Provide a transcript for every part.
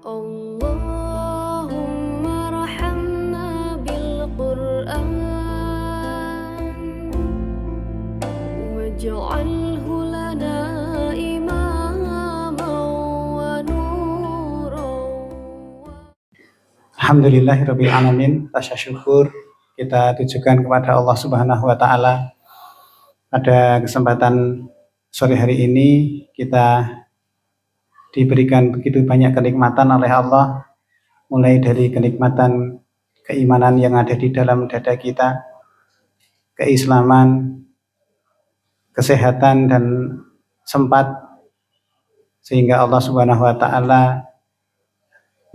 Allahumma rahamna bil Qur'an waj'alhu lana imaman wa nuran. Alhamdulillahirabbil alamin. Rasa syukur kita tujukan kepada Allah Subhanahu wa taala. Pada kesempatan sore hari ini kita diberikan begitu banyak kenikmatan oleh Allah, mulai dari kenikmatan keimanan yang ada di dalam dada kita, keislaman, kesehatan dan sempat, sehingga Allah Subhanahu wa taala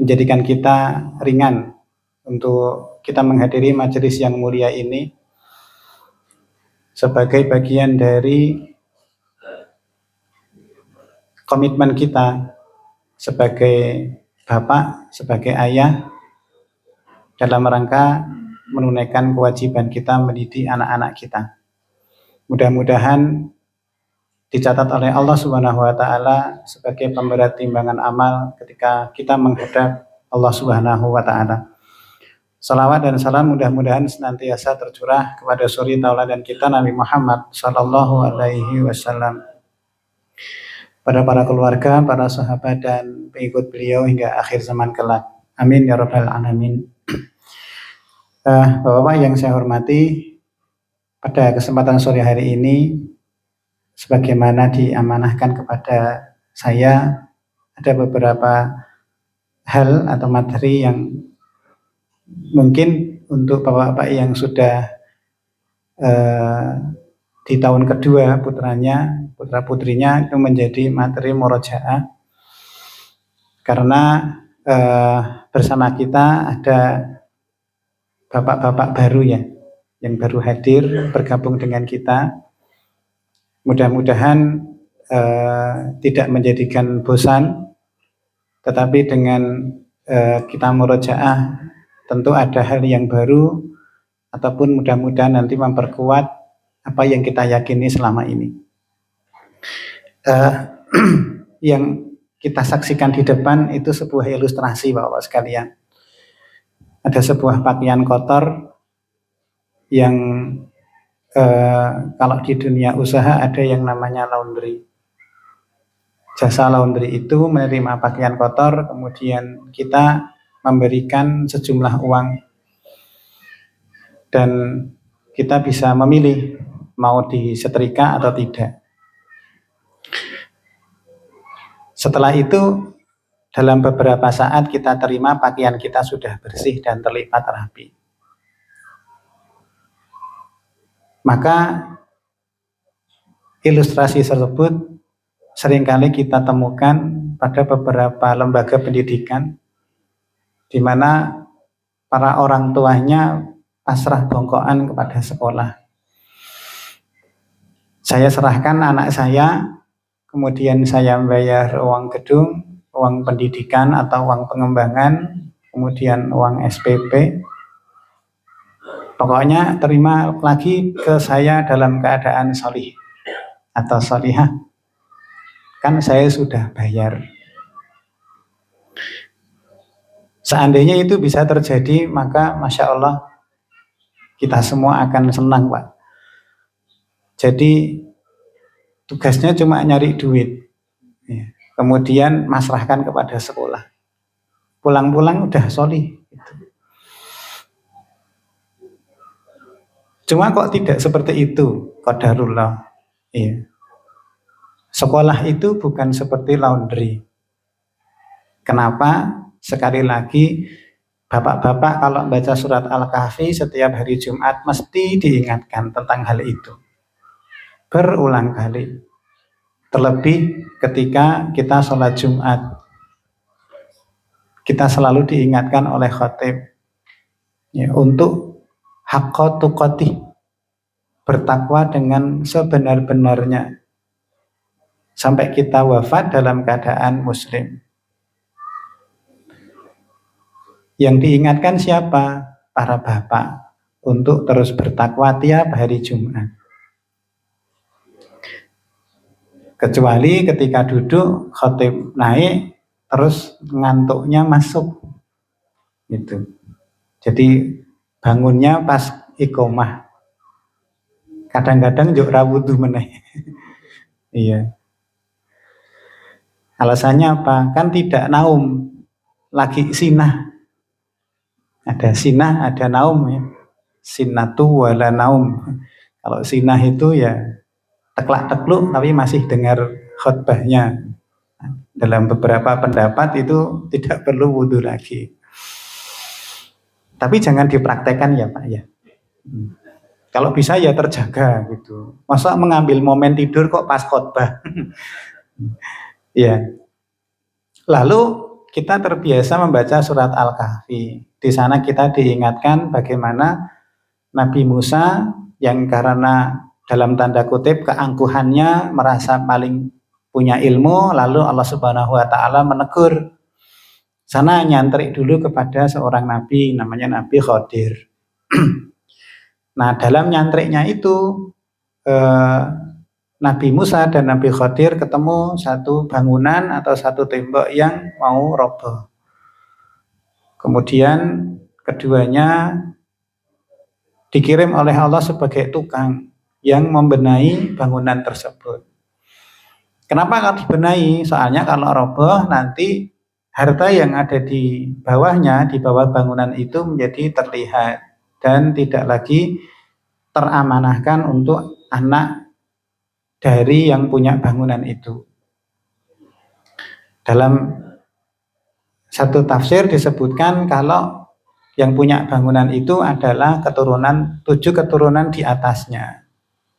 menjadikan kita ringan untuk kita menghadiri majelis yang mulia ini sebagai bagian dari komitmen kita sebagai bapak, sebagai ayah dalam rangka menunaikan kewajiban kita mendidik anak-anak kita. Mudah-mudahan dicatat oleh Allah Subhanahu wa taala sebagai pemberat timbangan amal ketika kita menghadap Allah Subhanahu wa taala. Salawat dan salam mudah-mudahan senantiasa tercurah kepada suri tauladan kita Nabi Muhammad sallallahu alaihi wasallam, pada para keluarga, para sahabat dan pengikut beliau hingga akhir zaman kelak. Amin ya rabbal alamin. Bapak-bapak yang saya hormati, pada kesempatan sore hari ini, sebagaimana diamanahkan kepada saya, ada beberapa hal atau materi yang mungkin untuk bapak-bapak yang sudah di tahun kedua putra-putrinya itu menjadi materi murojaah, karena bersama kita ada bapak-bapak baru ya, yang baru hadir bergabung dengan kita. Mudah-mudahan tidak menjadikan bosan, tetapi dengan kita murojaah tentu ada hal yang baru, ataupun mudah-mudahan nanti memperkuat apa yang kita yakini selama ini. Yang kita saksikan di depan itu sebuah ilustrasi Bapak sekalian. Ada sebuah pakaian kotor yang kalau di dunia usaha ada yang namanya laundry. Jasa laundry itu menerima pakaian kotor, kemudian kita memberikan sejumlah uang dan kita bisa memilih mau disetrika atau tidak. Setelah itu dalam beberapa saat kita terima pakaian kita sudah bersih dan terlipat rapi. Maka ilustrasi tersebut seringkali kita temukan pada beberapa lembaga pendidikan di mana para orang tuanya pasrah bongkoan kepada sekolah. Saya serahkan anak saya, kemudian saya membayar uang gedung, uang pendidikan atau uang pengembangan, kemudian uang SPP. Pokoknya terima lagi ke saya dalam keadaan solih atau solihah. Kan saya sudah bayar. Seandainya itu bisa terjadi, maka Masya Allah kita semua akan senang Pak. Jadi tugasnya cuma nyari duit, kemudian masrahkan kepada sekolah. Pulang-pulang udah solih. Cuma kok tidak seperti itu, qadarullah. Sekolah itu bukan seperti laundry. Kenapa? Sekali lagi, bapak-bapak kalau baca surat Al-Kahfi setiap hari Jumat mesti diingatkan tentang hal itu. Berulang kali. Terlebih ketika kita sholat Jumat. Kita selalu diingatkan oleh khatib untuk haqqa tuqatih, bertakwa dengan sebenar-benarnya sampai kita wafat dalam keadaan muslim. Yang diingatkan siapa? Para bapak untuk terus bertakwa tiap hari Jumat. Kecuali ketika duduk khatib naik, terus ngantuknya masuk gitu. Jadi bangunnya pas iqomah. Kadang-kadang juk ra wudu meneh. Iya. Alasannya apa? Kan tidak naum, lagi sinah. Ada sinah, ada naum ya. Sinatu wala naum. Kalau sinah itu ya teklak-tekluk tapi masih dengar khutbahnya. Dalam beberapa pendapat itu tidak perlu wudhu lagi. Tapi jangan dipraktekkan ya Pak ya. Kalau bisa ya terjaga gitu. Masa mengambil momen tidur kok pas khutbah. Ya. Lalu kita terbiasa membaca surat Al-Kahfi. Di sana kita diingatkan bagaimana Nabi Musa yang karena dalam tanda kutip keangkuhannya merasa paling punya ilmu, lalu Allah Subhanahu wa taala menegur. Sana nyantrik dulu kepada seorang nabi namanya Nabi Khidir. Nah, dalam nyantriknya itu Nabi Musa dan Nabi Khidir ketemu satu bangunan atau satu tembok yang mau roboh. Kemudian keduanya dikirim oleh Allah sebagai tukang yang membenahi bangunan tersebut. Kenapa kalau dibenahi? Soalnya kalau roboh nanti harta yang ada di bawahnya, di bawah bangunan itu menjadi terlihat dan tidak lagi teramanahkan untuk anak dari yang punya bangunan itu. Dalam satu tafsir disebutkan kalau yang punya bangunan itu adalah keturunan 7 keturunan di atasnya.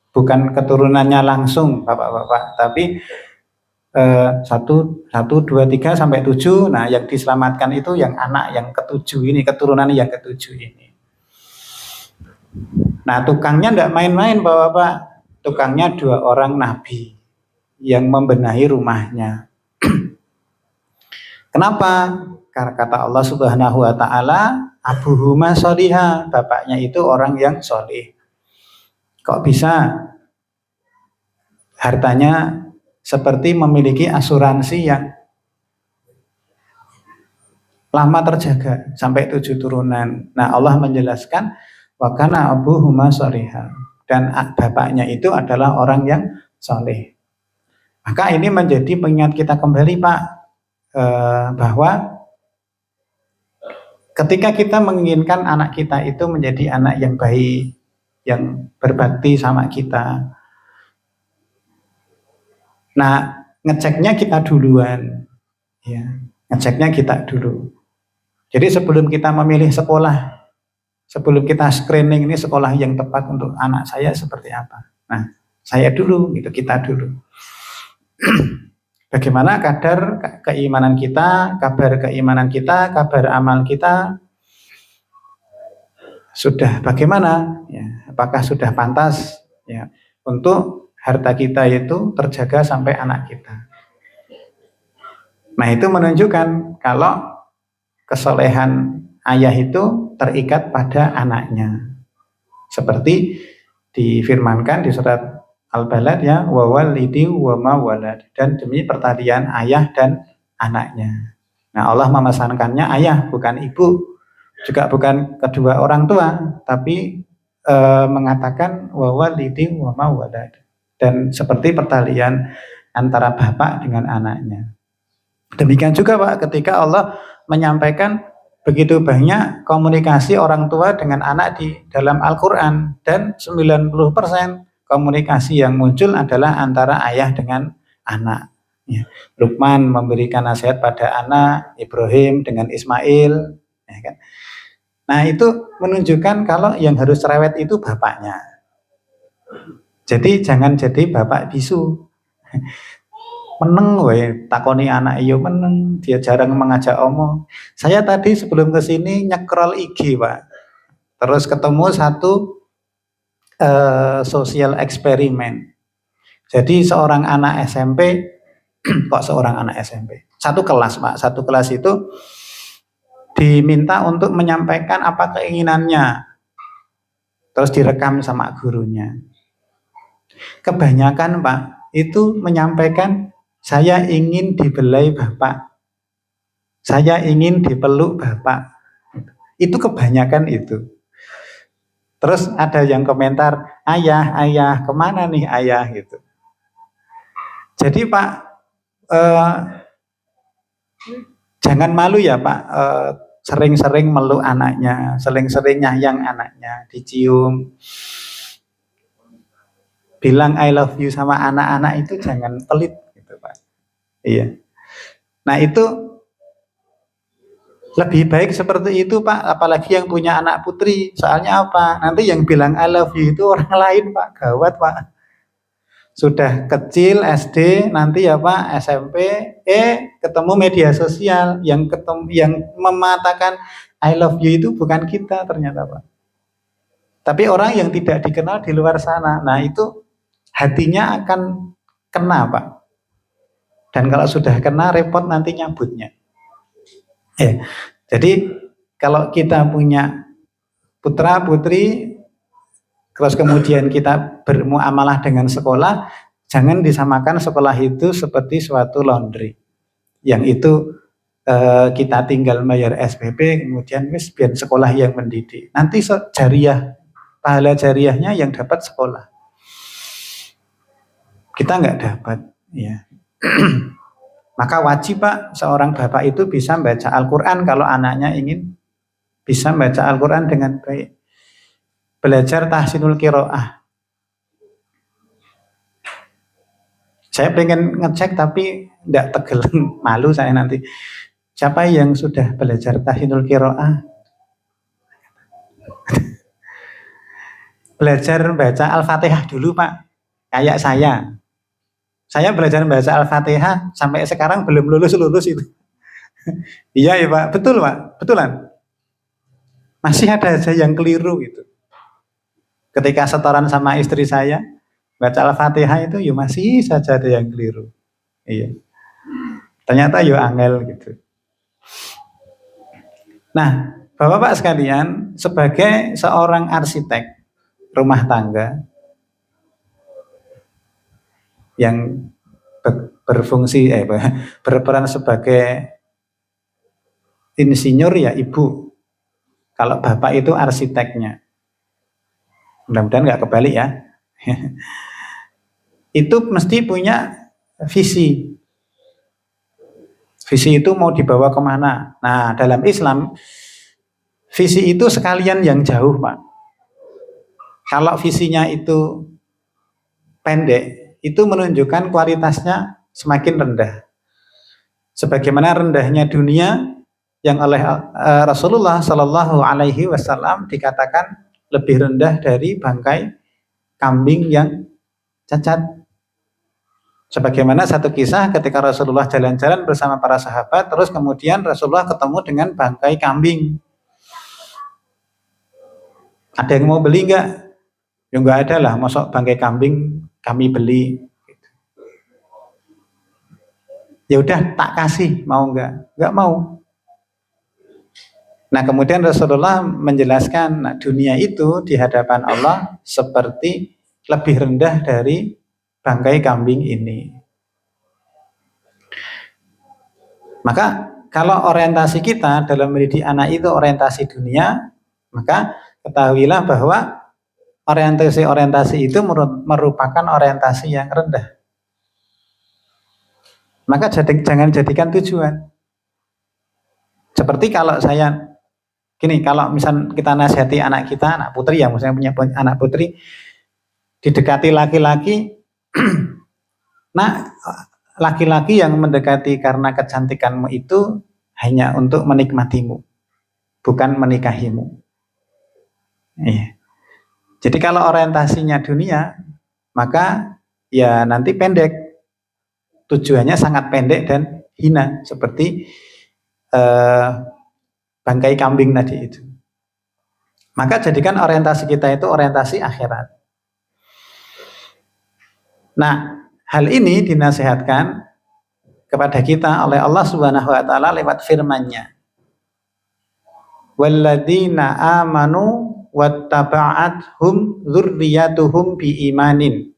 Bukan keturunannya langsung Bapak-bapak, tapi 1, 2, 3 sampai 7. Nah, yang diselamatkan itu yang anak yang ke-7 ini, keturunan yang ke-7 ini. Nah, tukangnya enggak main-main Bapak-bapak. Tukangnya 2 orang nabi yang membenahi rumahnya. Kenapa? Karena kata Allah Subhanahu wa taala, abuhuma sholiha, bapaknya itu orang yang sholih. Kok bisa hartanya seperti memiliki asuransi yang lama terjaga sampai 7 turunan. Nah, Allah menjelaskan wa kana abuhuma sholiha, dan bapaknya itu adalah orang yang sholih. Maka ini menjadi pengingat kita kembali Pak, bahwa ketika kita menginginkan anak kita itu menjadi anak yang baik, yang berbakti sama kita, nah ngeceknya kita duluan, ya, ngeceknya kita dulu. Jadi sebelum kita memilih sekolah, sebelum kita screening ini sekolah yang tepat untuk anak saya seperti apa, nah saya dulu, gitu, kita dulu. Bagaimana kadar keimanan kita, kabar keimanan kita, kabar amal kita sudah bagaimana? Ya, apakah sudah pantas ya untuk harta kita itu terjaga sampai anak kita? Nah, itu menunjukkan kalau kesolehan ayah itu terikat pada anaknya. Seperti difirmankan di surat Al-Balad ya, wa walidi wa ma walad, dan demi pertalian ayah dan anaknya. Nah, Allah memesankannya ayah, bukan ibu, juga bukan kedua orang tua, tapi mengatakan wa walidi wa ma walad, dan seperti pertalian antara bapak dengan anaknya. Demikian juga Pak, ketika Allah menyampaikan begitu banyak komunikasi orang tua dengan anak di dalam Al-Quran, dan 90% komunikasi yang muncul adalah antara ayah dengan anak. Ya. Luqman memberikan nasihat pada anak, Ibrahim dengan Ismail. Ya kan? Nah, itu menunjukkan kalau yang harus cerewet itu bapaknya. Jadi jangan jadi bapak bisu. Meneng we, takoni anak iyo meneng, dia jarang mengajak omong. Saya tadi sebelum kesini nyekrol IG Pak, terus ketemu satu sosial eksperimen. Jadi seorang anak SMP, kok seorang anak SMP, satu kelas Pak, satu kelas itu diminta untuk menyampaikan apa keinginannya, terus direkam sama gurunya. Kebanyakan Pak itu menyampaikan, saya ingin dibelai bapak. Saya ingin dipeluk bapak. Itu kebanyakan itu. Terus ada yang komentar, ayah, kemana nih ayah gitu. Jadi Pak, jangan malu ya Pak, sering-sering meluk anaknya, sering-sering nyayang anaknya, dicium. Bilang I love you sama anak-anak itu jangan pelit gitu Pak. Iya. Nah itu lebih baik seperti itu Pak, apalagi yang punya anak putri. Soalnya apa? Nanti yang bilang I love you itu orang lain Pak, gawat Pak. Sudah kecil SD, nanti ya Pak SMP, ketemu media sosial yang mematakan I love you itu bukan kita ternyata Pak. Tapi orang yang tidak dikenal di luar sana. Nah itu hatinya akan kena Pak. Dan kalau sudah kena repot nanti nyabutnya. Jadi kalau kita punya putra putri, terus kemudian kita bermuamalah dengan sekolah, jangan disamakan sekolah itu seperti suatu laundry. Yang itu kita tinggal bayar SPP, kemudian biar sekolah yang mendidik. Nanti jariah, pahala jariahnya yang dapat sekolah. Kita nggak dapat, ya. Maka wajib Pak, seorang bapak itu bisa baca Al-Quran kalau anaknya ingin bisa baca Al-Quran dengan baik. Belajar tahsinul qiraah. Saya pengen ngecek tapi enggak tegel, malu saya nanti. Siapa yang sudah belajar tahsinul qiraah? Belajar baca Al-Fatihah dulu Pak, kayak saya. Saya belajar baca Al-Fatihah sampai sekarang belum lulus itu. Iya ya Pak, betul Pak, betulan. Masih ada aja yang keliru gitu. Ketika setoran sama istri saya, baca Al-Fatihah itu ya masih saja ada yang keliru. Iya. Ternyata ya angel gitu. Nah, Bapak-bapak sekalian, sebagai seorang arsitek rumah tangga yang berfungsi berperan sebagai insinyur ya ibu. Kalau bapak itu arsiteknya. Mudah-mudahan nggak kebalik ya. Itu mesti punya visi. Visi itu mau dibawa kemana? Nah, dalam Islam visi itu sekalian yang jauh, Pak. Kalau visinya itu pendek, itu menunjukkan kualitasnya semakin rendah. Sebagaimana rendahnya dunia yang oleh Rasulullah Shallallahu Alaihi Wasallam dikatakan lebih rendah dari bangkai kambing yang cacat. Sebagaimana satu kisah ketika Rasulullah jalan-jalan bersama para sahabat, terus kemudian Rasulullah ketemu dengan bangkai kambing. Ada yang mau beli nggak? Ya nggak ada lah, masuk bangkai kambing kami beli. Ya udah tak kasih, mau nggak? Nggak mau. Nah kemudian Rasulullah menjelaskan, nah, dunia itu di hadapan Allah seperti lebih rendah dari bangkai kambing ini. Maka kalau orientasi kita dalam mendidik anak itu orientasi dunia, maka ketahuilah bahwa orientasi itu merupakan orientasi yang rendah. Maka jangan jadikan tujuan. Seperti kalau saya gini, kalau misal kita nasihati anak kita, anak putri ya, misalnya punya anak putri, didekati laki-laki, nah laki-laki yang mendekati karena kecantikanmu itu hanya untuk menikmatimu, bukan menikahimu. Iya. Jadi kalau orientasinya dunia, maka ya nanti pendek. Tujuannya sangat pendek dan hina, seperti bangkai kambing tadi itu. Maka jadikan orientasi kita itu orientasi akhirat. Nah, hal ini dinasihatkan kepada kita oleh Allah Subhanahu wa taala lewat firman-Nya. Walladzina amanu wattaba'athum dzurriyyatuhum biimanin.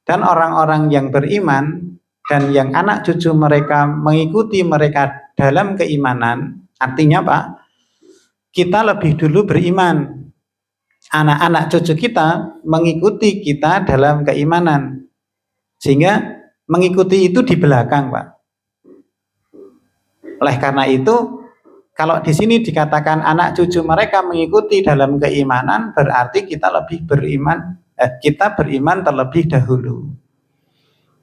Dan orang-orang yang beriman dan yang anak cucu mereka mengikuti mereka dalam keimanan, artinya Pak, kita lebih dulu beriman. Anak-anak cucu kita mengikuti kita dalam keimanan. Sehingga mengikuti itu di belakang, Pak. Oleh karena itu, kalau di sini dikatakan anak cucu mereka mengikuti dalam keimanan, berarti kita lebih beriman, kita beriman terlebih dahulu.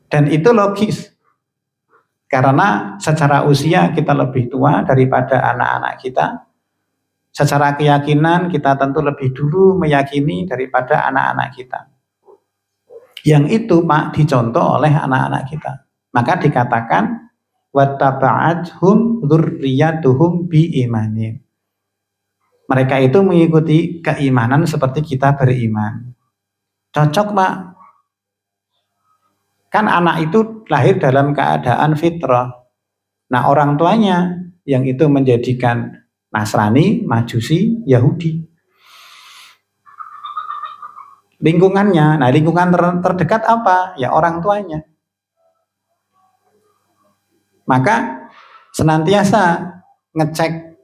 Dan itu logis. Karena secara usia kita lebih tua daripada anak-anak kita. Secara keyakinan kita tentu lebih dulu meyakini daripada anak-anak kita. Yang itu Pak dicontoh oleh anak-anak kita. Maka dikatakan wattaba'athum dzurriyyatuhum biimanin. Mereka itu mengikuti keimanan seperti kita beriman. Cocok Pak. Kan anak itu lahir dalam keadaan fitrah. Nah orang tuanya yang itu menjadikan Nasrani, Majusi, Yahudi. Lingkungannya, nah lingkungan terdekat apa? Ya orang tuanya. Maka senantiasa ngecek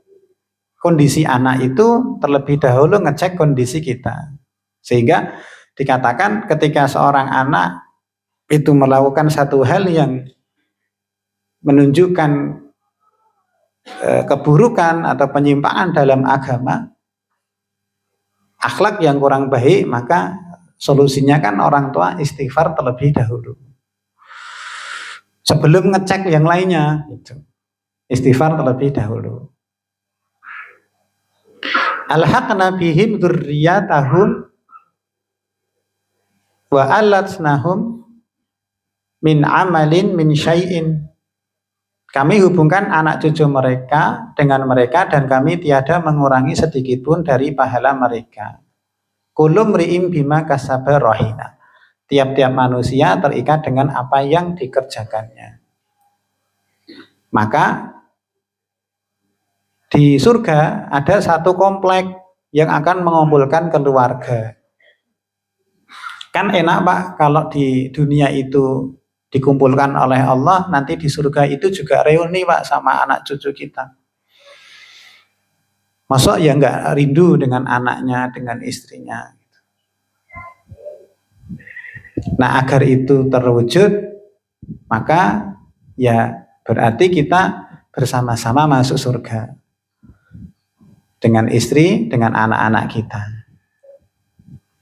kondisi anak itu terlebih dahulu ngecek kondisi kita. Sehingga dikatakan ketika seorang anak itu melakukan satu hal yang menunjukkan keburukan atau penyimpangan dalam agama, akhlak yang kurang baik, maka solusinya kan orang tua istighfar terlebih dahulu. Sebelum ngecek yang lainnya, istighfar terlebih dahulu. Alhaqna bihim dzurriyyatahum wa alatnahum min amalin min syai'in. Kami hubungkan anak cucu mereka dengan mereka dan kami tiada mengurangi sedikit pun dari pahala mereka. Kullu mri'in bima kasaba rahina. Tiap-tiap manusia terikat dengan apa yang dikerjakannya. Maka di surga ada satu komplek yang akan mengumpulkan keluarga. Kan enak Pak kalau di dunia itu dikumpulkan oleh Allah, nanti di surga itu juga reuni Pak sama anak cucu kita. Masuk ya nggak rindu dengan anaknya, dengan istrinya. Nah agar itu terwujud, maka ya berarti kita bersama-sama masuk surga dengan istri, dengan anak-anak kita.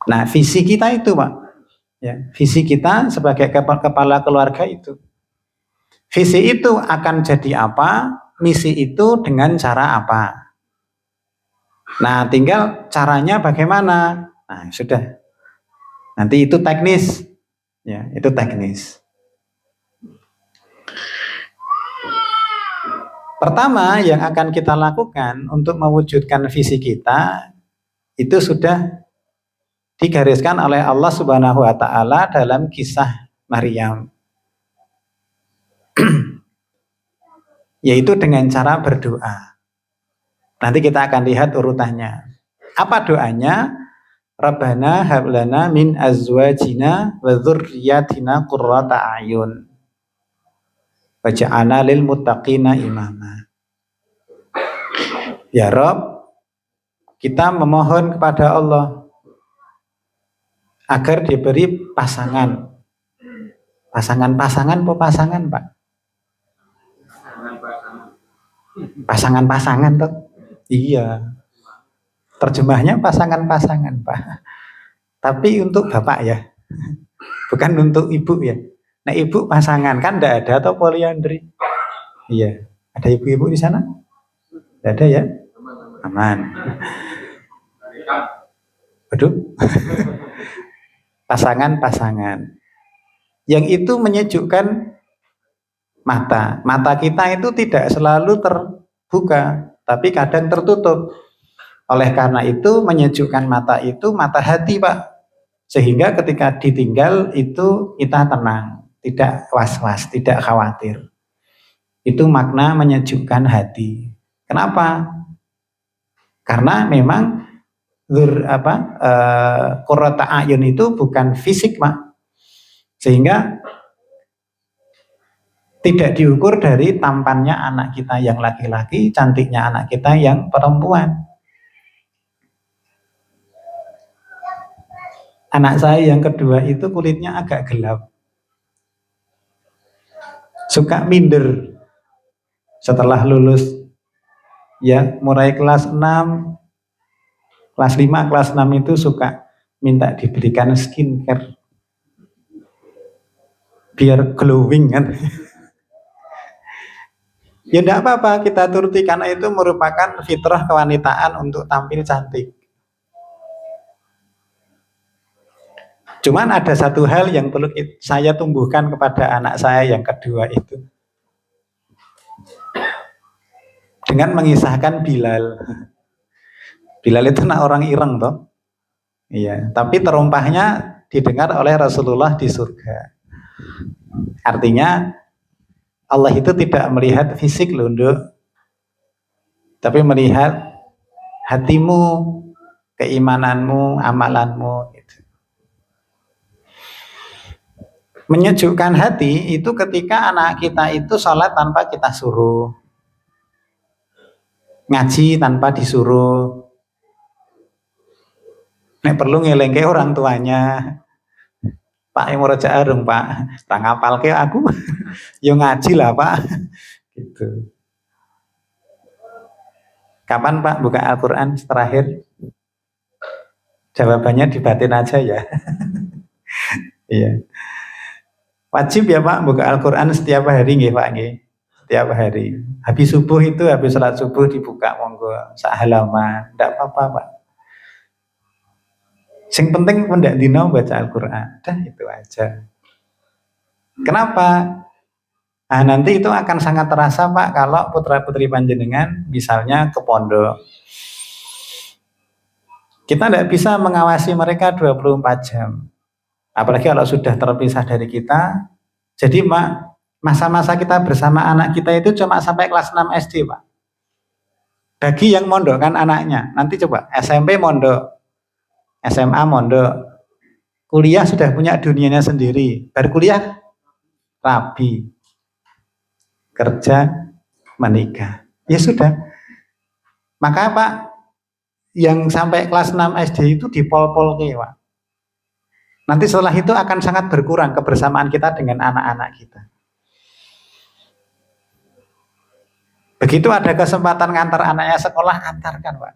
Nah visi kita itu Pak, ya, visi kita sebagai kepala keluarga itu. Visi itu akan jadi apa, misi itu dengan cara apa. Nah tinggal caranya bagaimana. Nah sudah, nanti itu teknis, ya itu teknis. Pertama yang akan kita lakukan untuk mewujudkan visi kita itu sudah digariskan oleh Allah Subhanahu wa taala dalam kisah Maryam. Yaitu dengan cara berdoa. Nanti kita akan lihat urutannya. Apa doanya? Rabbana hablana min azwajina wa dzurriyyatina qurrata a'yun waj'alna lil muttaqina imama. Ya Rabb, kita memohon kepada Allah agar diberi pasangan. Pasangan-pasangan apa pasangan, Pak? Pasangan-pasangan toh? Iya. Terjemahnya pasangan-pasangan, Pak. Tapi untuk Bapak ya. Bukan untuk Ibu ya. Nah, Ibu pasangan kan enggak ada atau poliandri? Iya. Ada ibu-ibu di sana? Enggak ada ya? Aman. Aduh. Pasangan-pasangan. Yang itu menyejukkan mata. Mata kita itu tidak selalu terbuka, tapi kadang tertutup. Oleh karena itu menyejukkan mata itu mata hati Pak. Sehingga ketika ditinggal itu kita tenang, tidak was-was, tidak khawatir. Itu makna menyejukkan hati. Kenapa? Karena memang qurrata a'yun itu bukan fisik Pak. Sehingga Tidak diukur dari tampannya anak kita yang laki-laki, cantiknya anak kita yang perempuan. Anak saya yang kedua itu kulitnya agak gelap. Suka minder. Setelah lulus, ya mulai kelas 6, kelas 5, kelas 6 itu suka minta diberikan skincare. Biar glowing kan. Ya tidak apa-apa, kita turuti karena itu merupakan fitrah kewanitaan untuk tampil cantik. Cuman ada satu hal yang perlu saya tumbuhkan kepada anak saya yang kedua itu. Dengan mengisahkan Bilal. Bilal itu nak orang ireng toh. Iya, tapi terumpahnya didengar oleh Rasulullah di surga. Artinya Allah itu tidak melihat fisik loh, Nduk. Tapi melihat hatimu, keimananmu, amalanmu gitu. Menyejukkan hati itu ketika anak kita itu sholat tanpa kita suruh, ngaji tanpa disuruh, nek perlu ngelengke orang tuanya, Pak yang muraja arung Pak, tak ngapal ke aku, yo ngaji lah Pak, gitu. Kapan Pak buka Al-Quran terakhir? Jawabannya di batin aja ya. Iya. Wajib ya Pak buka Al-Quran setiap hari nggih Pak nggih. Setiap hari. Habis subuh itu habis sholat subuh dibuka monggo sak halaman. Enggak apa-apa Pak. Yang penting pendak dino baca Al-Quran. Dan itu aja. Kenapa? Nah, nanti itu akan sangat terasa Pak kalau putra-putri panjenengan misalnya ke pondok. Kita tidak bisa mengawasi mereka 24 jam. Apalagi kalau sudah terpisah dari kita. Jadi masa-masa kita bersama anak kita itu cuma sampai kelas 6 SD Pak. Bagi yang mondok kan anaknya. Nanti coba SMP mondok, SMA mondok, kuliah sudah punya dunianya sendiri. Baru kuliah rabi, kerja, menikah. Ya sudah. Maka Pak, yang sampai kelas 6 SD itu dipol-pol ke Pak. Nanti setelah itu akan sangat berkurang kebersamaan kita dengan anak-anak kita. Begitu ada kesempatan ngantar anaknya sekolah, antarkan Pak.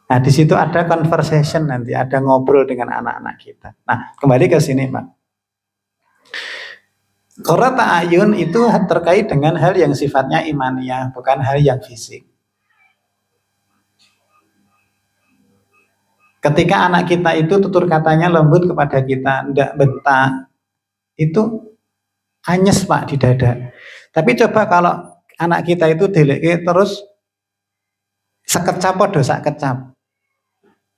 Nah di situ ada conversation nanti, ada ngobrol dengan anak-anak kita. Nah kembali ke sini Pak. Qurrata ayun itu terkait dengan hal yang sifatnya imaniyah, bukan hal yang fisik. Ketika anak kita itu tutur katanya lembut kepada kita, ndak bentak, itu anyes Pak di dada. Tapi coba kalau anak kita itu deleke terus sekecap podo sak kecap.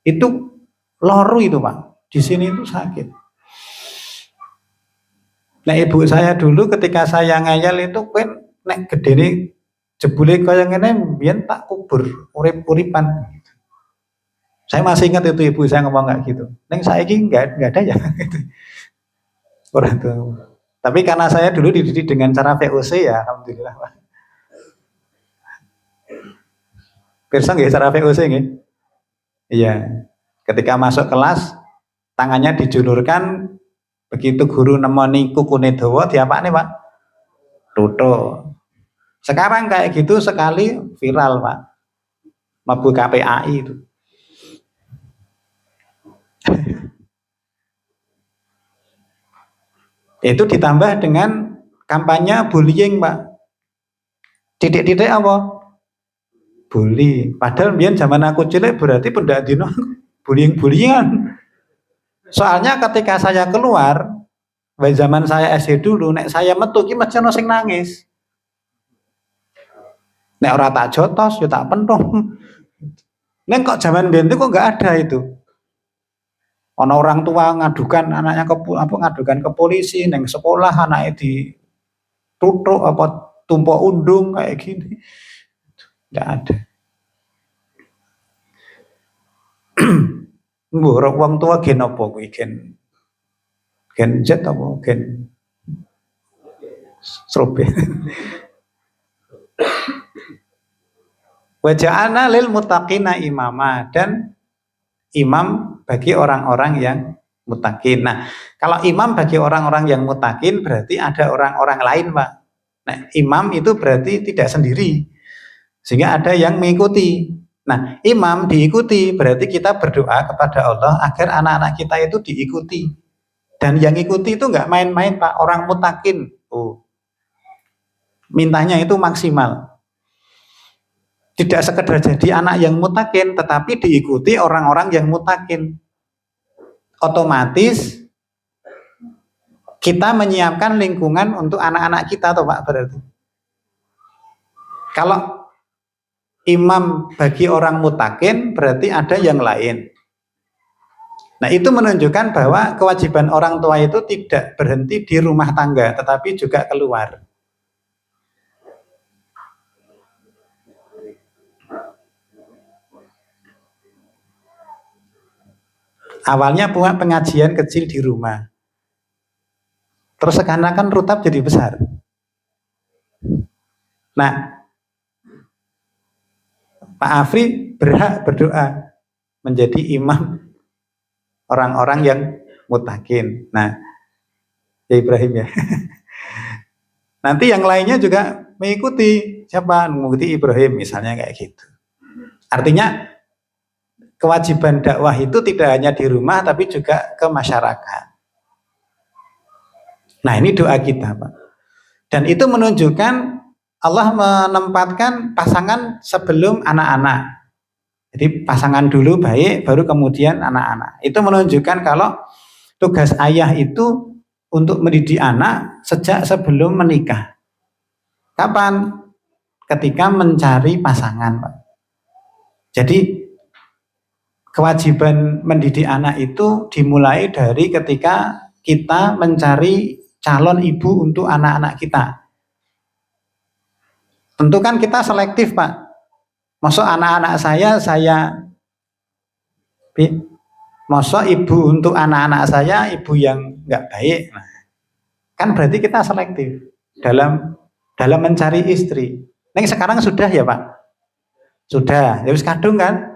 Itu loru itu Pak. Di sini itu sakit. Nah ibu saya dulu ketika saya ngayal itu kan nek gedene jebule kaya ngene mbiyen tak kubur urip-uripan. Saya masih ingat itu ibu saya ngomong kayak gitu. Neng saiki enggak ada ya gitu. Orang tua. Tapi karena saya dulu dididik dengan cara VOC ya, alhamdulillah Pak. Pirsa nggih cara VOC nggih? Iya. Ketika masuk kelas, tangannya dijulurkan, begitu guru nemoni kukune dawa diapakne Pak? Tutuk. Sekarang kayak gitu sekali viral Pak. Mlebu KPAI itu. Itu ditambah dengan kampanye bullying Pak. Titik-titik apa? Bully. Padahal biar zaman aku cilik berarti pendak dino bullying-bullyian. Soalnya ketika saya keluar, zaman saya SD dulu, nek saya metu ki mesti ono sing nangis. Nek ora tak jotos, yo tak pentung. Neng kok zaman biyen kok nggak ada itu. Ono orang tua ngadukan anaknya ngadukan ke polisi, neng sekolah anaknya ditutuk apa tumpuk undung kayak gini. Nggak ada. Mbok wong tua gen apa kuwi gen Z apa gen Srobe. Wa ja'alna lil muttaqina imama, dan imam bagi orang-orang yang muttaqin. Nah, kalau imam bagi orang-orang yang muttaqin berarti ada orang-orang lain, Pak. Nah, imam itu berarti tidak sendiri. Sehingga ada yang mengikuti. Nah, imam diikuti berarti kita berdoa kepada Allah agar anak-anak kita itu diikuti. Dan yang ikuti itu nggak main-main, Pak, orang muttaqin. Oh. Mintanya itu maksimal. Tidak sekedar jadi anak yang muttaqin, tetapi diikuti orang-orang yang muttaqin. Otomatis kita menyiapkan lingkungan untuk anak-anak kita, toh Pak, berarti. Kalau imam bagi orang muttaqin berarti ada yang lain. Nah, itu menunjukkan bahwa kewajiban orang tua itu tidak berhenti di rumah tangga, tetapi juga keluar. Awalnya punya pengajian kecil di rumah, terus seakan-akan rutap jadi besar. Nah, Pak Afri berhak berdoa menjadi imam orang-orang yang muttaqin. Nah, ya Ibrahim ya. Nanti yang lainnya juga mengikuti. Siapa? Mengikuti Ibrahim misalnya kayak gitu. Artinya kewajiban dakwah itu tidak hanya di rumah tapi juga ke masyarakat. Nah, ini doa kita, Pak. Dan itu menunjukkan Allah menempatkan pasangan sebelum anak-anak. Jadi pasangan dulu baik, baru kemudian anak-anak. Itu menunjukkan kalau tugas ayah itu untuk mendidik anak sejak sebelum menikah. Kapan? Ketika mencari pasangan, Pak. Jadi kewajiban mendidik anak itu dimulai dari ketika kita mencari calon ibu untuk anak-anak kita. Tentu kan kita selektif, Pak. Masuk anak-anak masuk ibu untuk anak-anak saya ibu yang nggak baik. Nah, kan berarti kita selektif dalam mencari istri. Nah, sekarang sudah ya, Pak? Sudah. Ya wis kadung kan?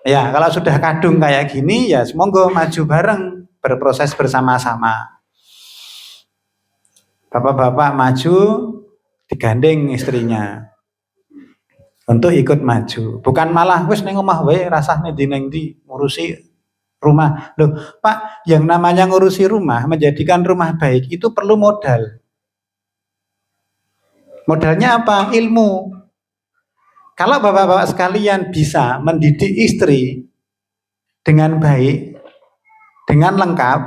Ya, kalau sudah kadung kayak gini ya monggo maju bareng, berproses bersama-sama. Bapak-bapak maju digandeng istrinya untuk ikut maju, bukan malah wis ning omah wae rasah ndi ning ndi ngurusi rumah. Loh, Pak, yang namanya ngurusi rumah, menjadikan rumah baik itu perlu modal. Modalnya apa? Ilmu. Kalau bapak-bapak sekalian bisa mendidik istri dengan baik, dengan lengkap,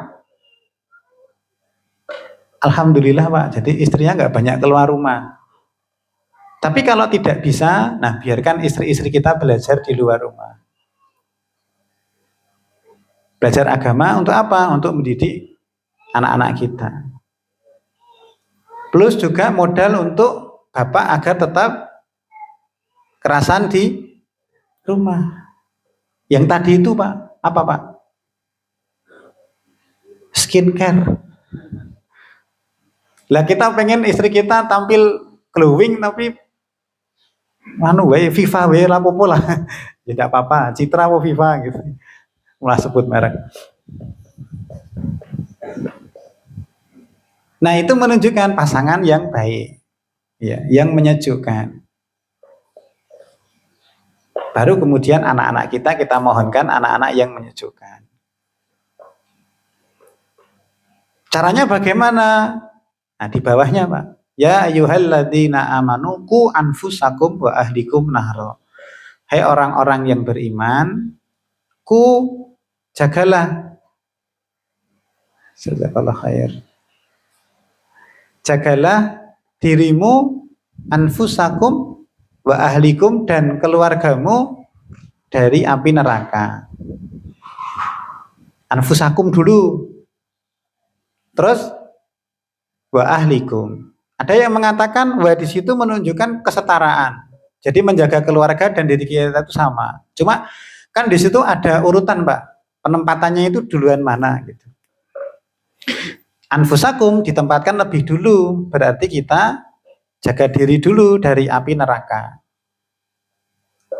alhamdulillah, Pak. Jadi istrinya nggak banyak keluar rumah. Tapi kalau tidak bisa, nah biarkan istri-istri kita belajar di luar rumah. Belajar agama untuk apa? Untuk mendidik anak-anak kita. Plus juga modal untuk bapak agar tetap kerasan di rumah. Yang tadi itu, Pak, apa, Pak? Skincare. Lah kita pengen istri kita tampil glowing tapi Viva wae lah popo lah. Ya tidak apa-apa, Citra atau Viva gitu. Mulai sebut merek. Nah, itu menunjukkan pasangan yang baik. Ya, yang menyejukkan. Baru kemudian anak-anak kita mohonkan anak-anak yang menyejukkan. Caranya bagaimana? Nah, di bawahnya, Pak. Ya ayyuhalladzina amanu qu anfusakum wa ahlikum nahra. Hai orang-orang yang beriman, jagalah. Jazakallahu khair. Jagalah dirimu, anfusakum wa ahlikum, dan keluargamu dari api neraka. Anfusakum dulu. Terus wa ahlikum. Ada yang mengatakan bahwa di situ menunjukkan kesetaraan. Jadi menjaga keluarga dan diri kita itu sama. Cuma kan di situ ada urutan, Pak. Penempatannya itu duluan mana gitu. Anfusakum ditempatkan lebih dulu, berarti kita jaga diri dulu dari api neraka.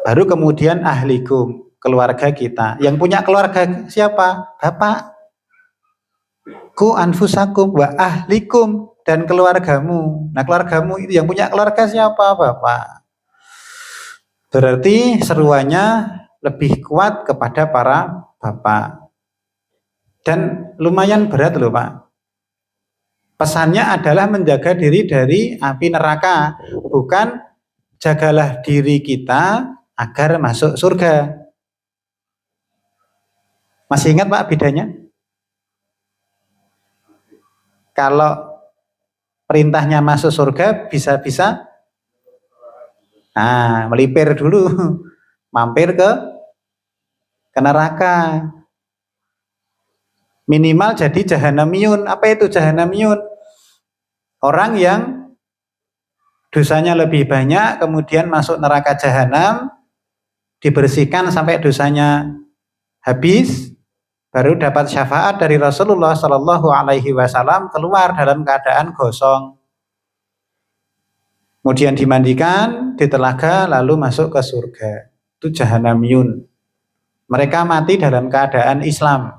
Baru kemudian ahlikum, keluarga kita. Yang punya keluarga siapa? Bapak. Ku anfusakum wa ahlikum, dan keluargamu. Nah, keluargamu itu yang punya keluarga siapa? Bapak. Berarti seruannya lebih kuat kepada para bapak. Dan lumayan berat loh Pak. Pesannya adalah menjaga diri dari api neraka, bukan jagalah diri kita agar masuk surga. Masih ingat Pak bedanya? Kalau perintahnya masuk surga, bisa-bisa melipir dulu, mampir ke neraka. Minimal jadi jahanamiyun. Apa itu jahanamiyun? Orang yang dosanya lebih banyak, kemudian masuk neraka jahanam, dibersihkan sampai dosanya habis, baru dapat syafaat dari Rasulullah Shallallahu Alaihi Wasallam, keluar dalam keadaan gosong. Kemudian dimandikan di telaga, lalu masuk ke surga. Itu jahanamiyun. Mereka mati dalam keadaan Islam.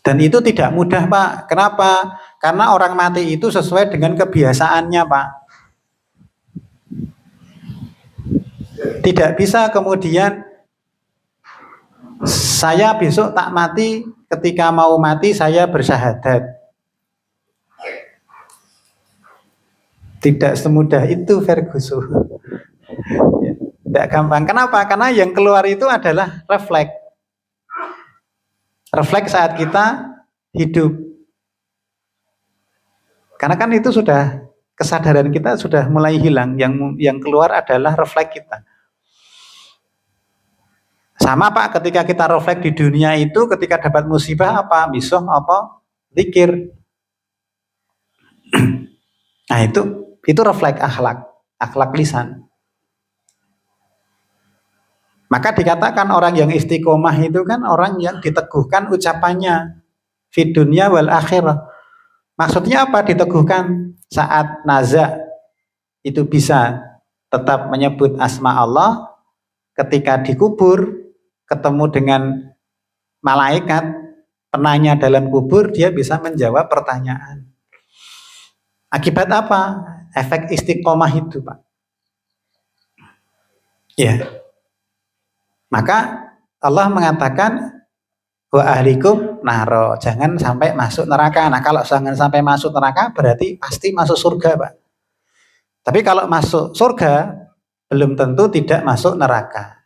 Dan itu tidak mudah Pak. Kenapa? Karena orang mati itu sesuai dengan kebiasaannya Pak. Tidak bisa kemudian saya besok tak mati, ketika mau mati saya bersyahadat. Tidak semudah itu Ferguson. Tidak gampang. Kenapa? Karena yang keluar itu adalah refleks. Refleks saat kita hidup. Karena kan itu sudah, kesadaran kita sudah mulai hilang. Yang keluar adalah refleks kita. Sama Pak, ketika kita refleks di dunia itu, ketika dapat musibah apa? Misuh apa? Zikir. Nah itu refleks akhlak lisan. Maka dikatakan orang yang istiqomah itu kan orang yang diteguhkan ucapannya fid dunya wal akhirah. Maksudnya apa diteguhkan? Saat naza itu bisa tetap menyebut asma Allah, ketika dikubur ketemu dengan malaikat penanya dalam kubur, dia bisa menjawab pertanyaan. Akibat apa? Efek istiqomah itu Pak. Ya. Maka Allah mengatakan wa ahlikum naro, jangan sampai masuk neraka. Nah, kalau jangan sampai masuk neraka berarti pasti masuk surga, Pak. Tapi kalau masuk surga belum tentu tidak masuk neraka.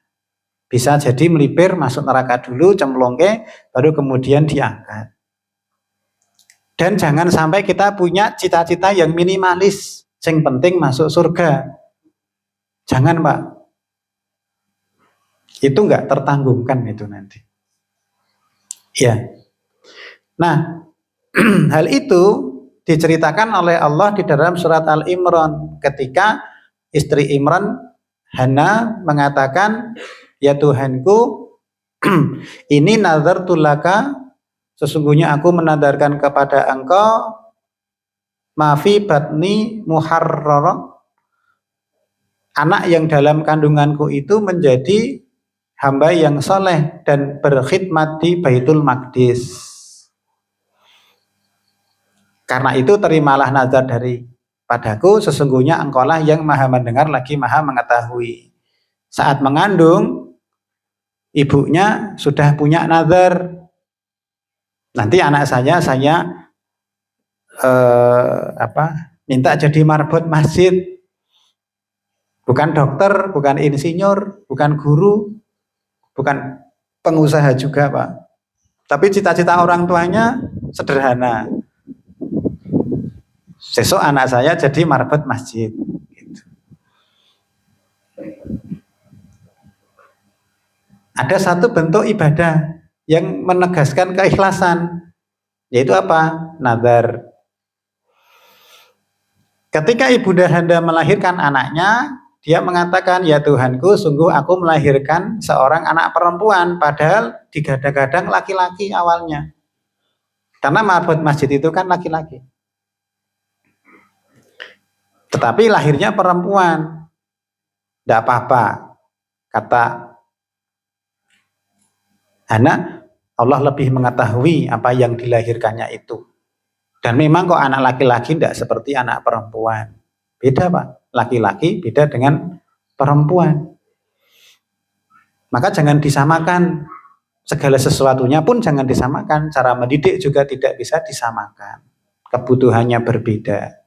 Bisa jadi melipir masuk neraka dulu, cemplungke, baru kemudian diangkat. Dan jangan sampai kita punya cita-cita yang minimalis, yang penting masuk surga. Jangan, Pak. Itu enggak tertanggungkan itu nanti. Ya. Nah, hal itu diceritakan oleh Allah di dalam surat Al-Imran ketika istri Imran, Hana, mengatakan, ya Tuhanku, ini nazartu laka, sesungguhnya aku menadarkan kepada engkau, mafi batni muharrara, anak yang dalam kandunganku itu menjadi hamba yang soleh dan berkhidmat di Baitul Maqdis. Karena itu terimalah nazar dari padaku, sesungguhnya engkaulah yang maha mendengar lagi maha mengetahui. Saat mengandung, ibunya sudah punya nazar. Nanti anak saya minta jadi marbot masjid. Bukan dokter, bukan insinyur, bukan guru, bukan pengusaha juga, Pak. Tapi cita-cita orang tuanya sederhana. Sesok anak saya jadi marbot masjid. Gitu. Ada satu bentuk ibadah yang menegaskan keikhlasan, yaitu apa? Nazar. Ketika Ibunda Handa melahirkan anaknya, dia mengatakan, ya Tuhanku, sungguh aku melahirkan seorang anak perempuan, padahal digadang-gadang laki-laki awalnya. Karena ma'bud masjid itu kan laki-laki. Tetapi lahirnya perempuan. Tidak apa-apa. Kata Hana, Allah lebih mengetahui apa yang dilahirkannya itu. Dan memang kok anak laki-laki tidak seperti anak perempuan. Beda Pak. Laki-laki beda dengan perempuan. Maka jangan disamakan. Segala sesuatunya pun jangan disamakan. Cara mendidik juga tidak bisa disamakan. Kebutuhannya berbeda.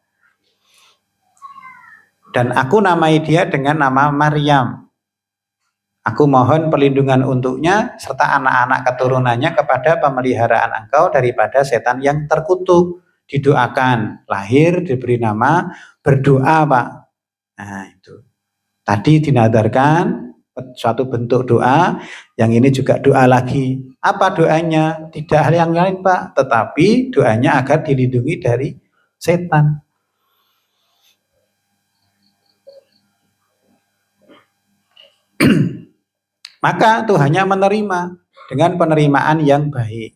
Dan aku namai dia dengan nama Maryam. Aku mohon perlindungan untuknya serta anak-anak keturunannya kepada pemeliharaan engkau daripada setan yang terkutuk. Didoakan, lahir, diberi nama, berdoa Pak. Nah itu. Tadi dinadarkan suatu bentuk doa, yang ini juga doa lagi. Apa doanya? Tidak hal yang lain Pak, tetapi doanya agar dilindungi dari setan. Maka Tuhannya menerima dengan penerimaan yang baik.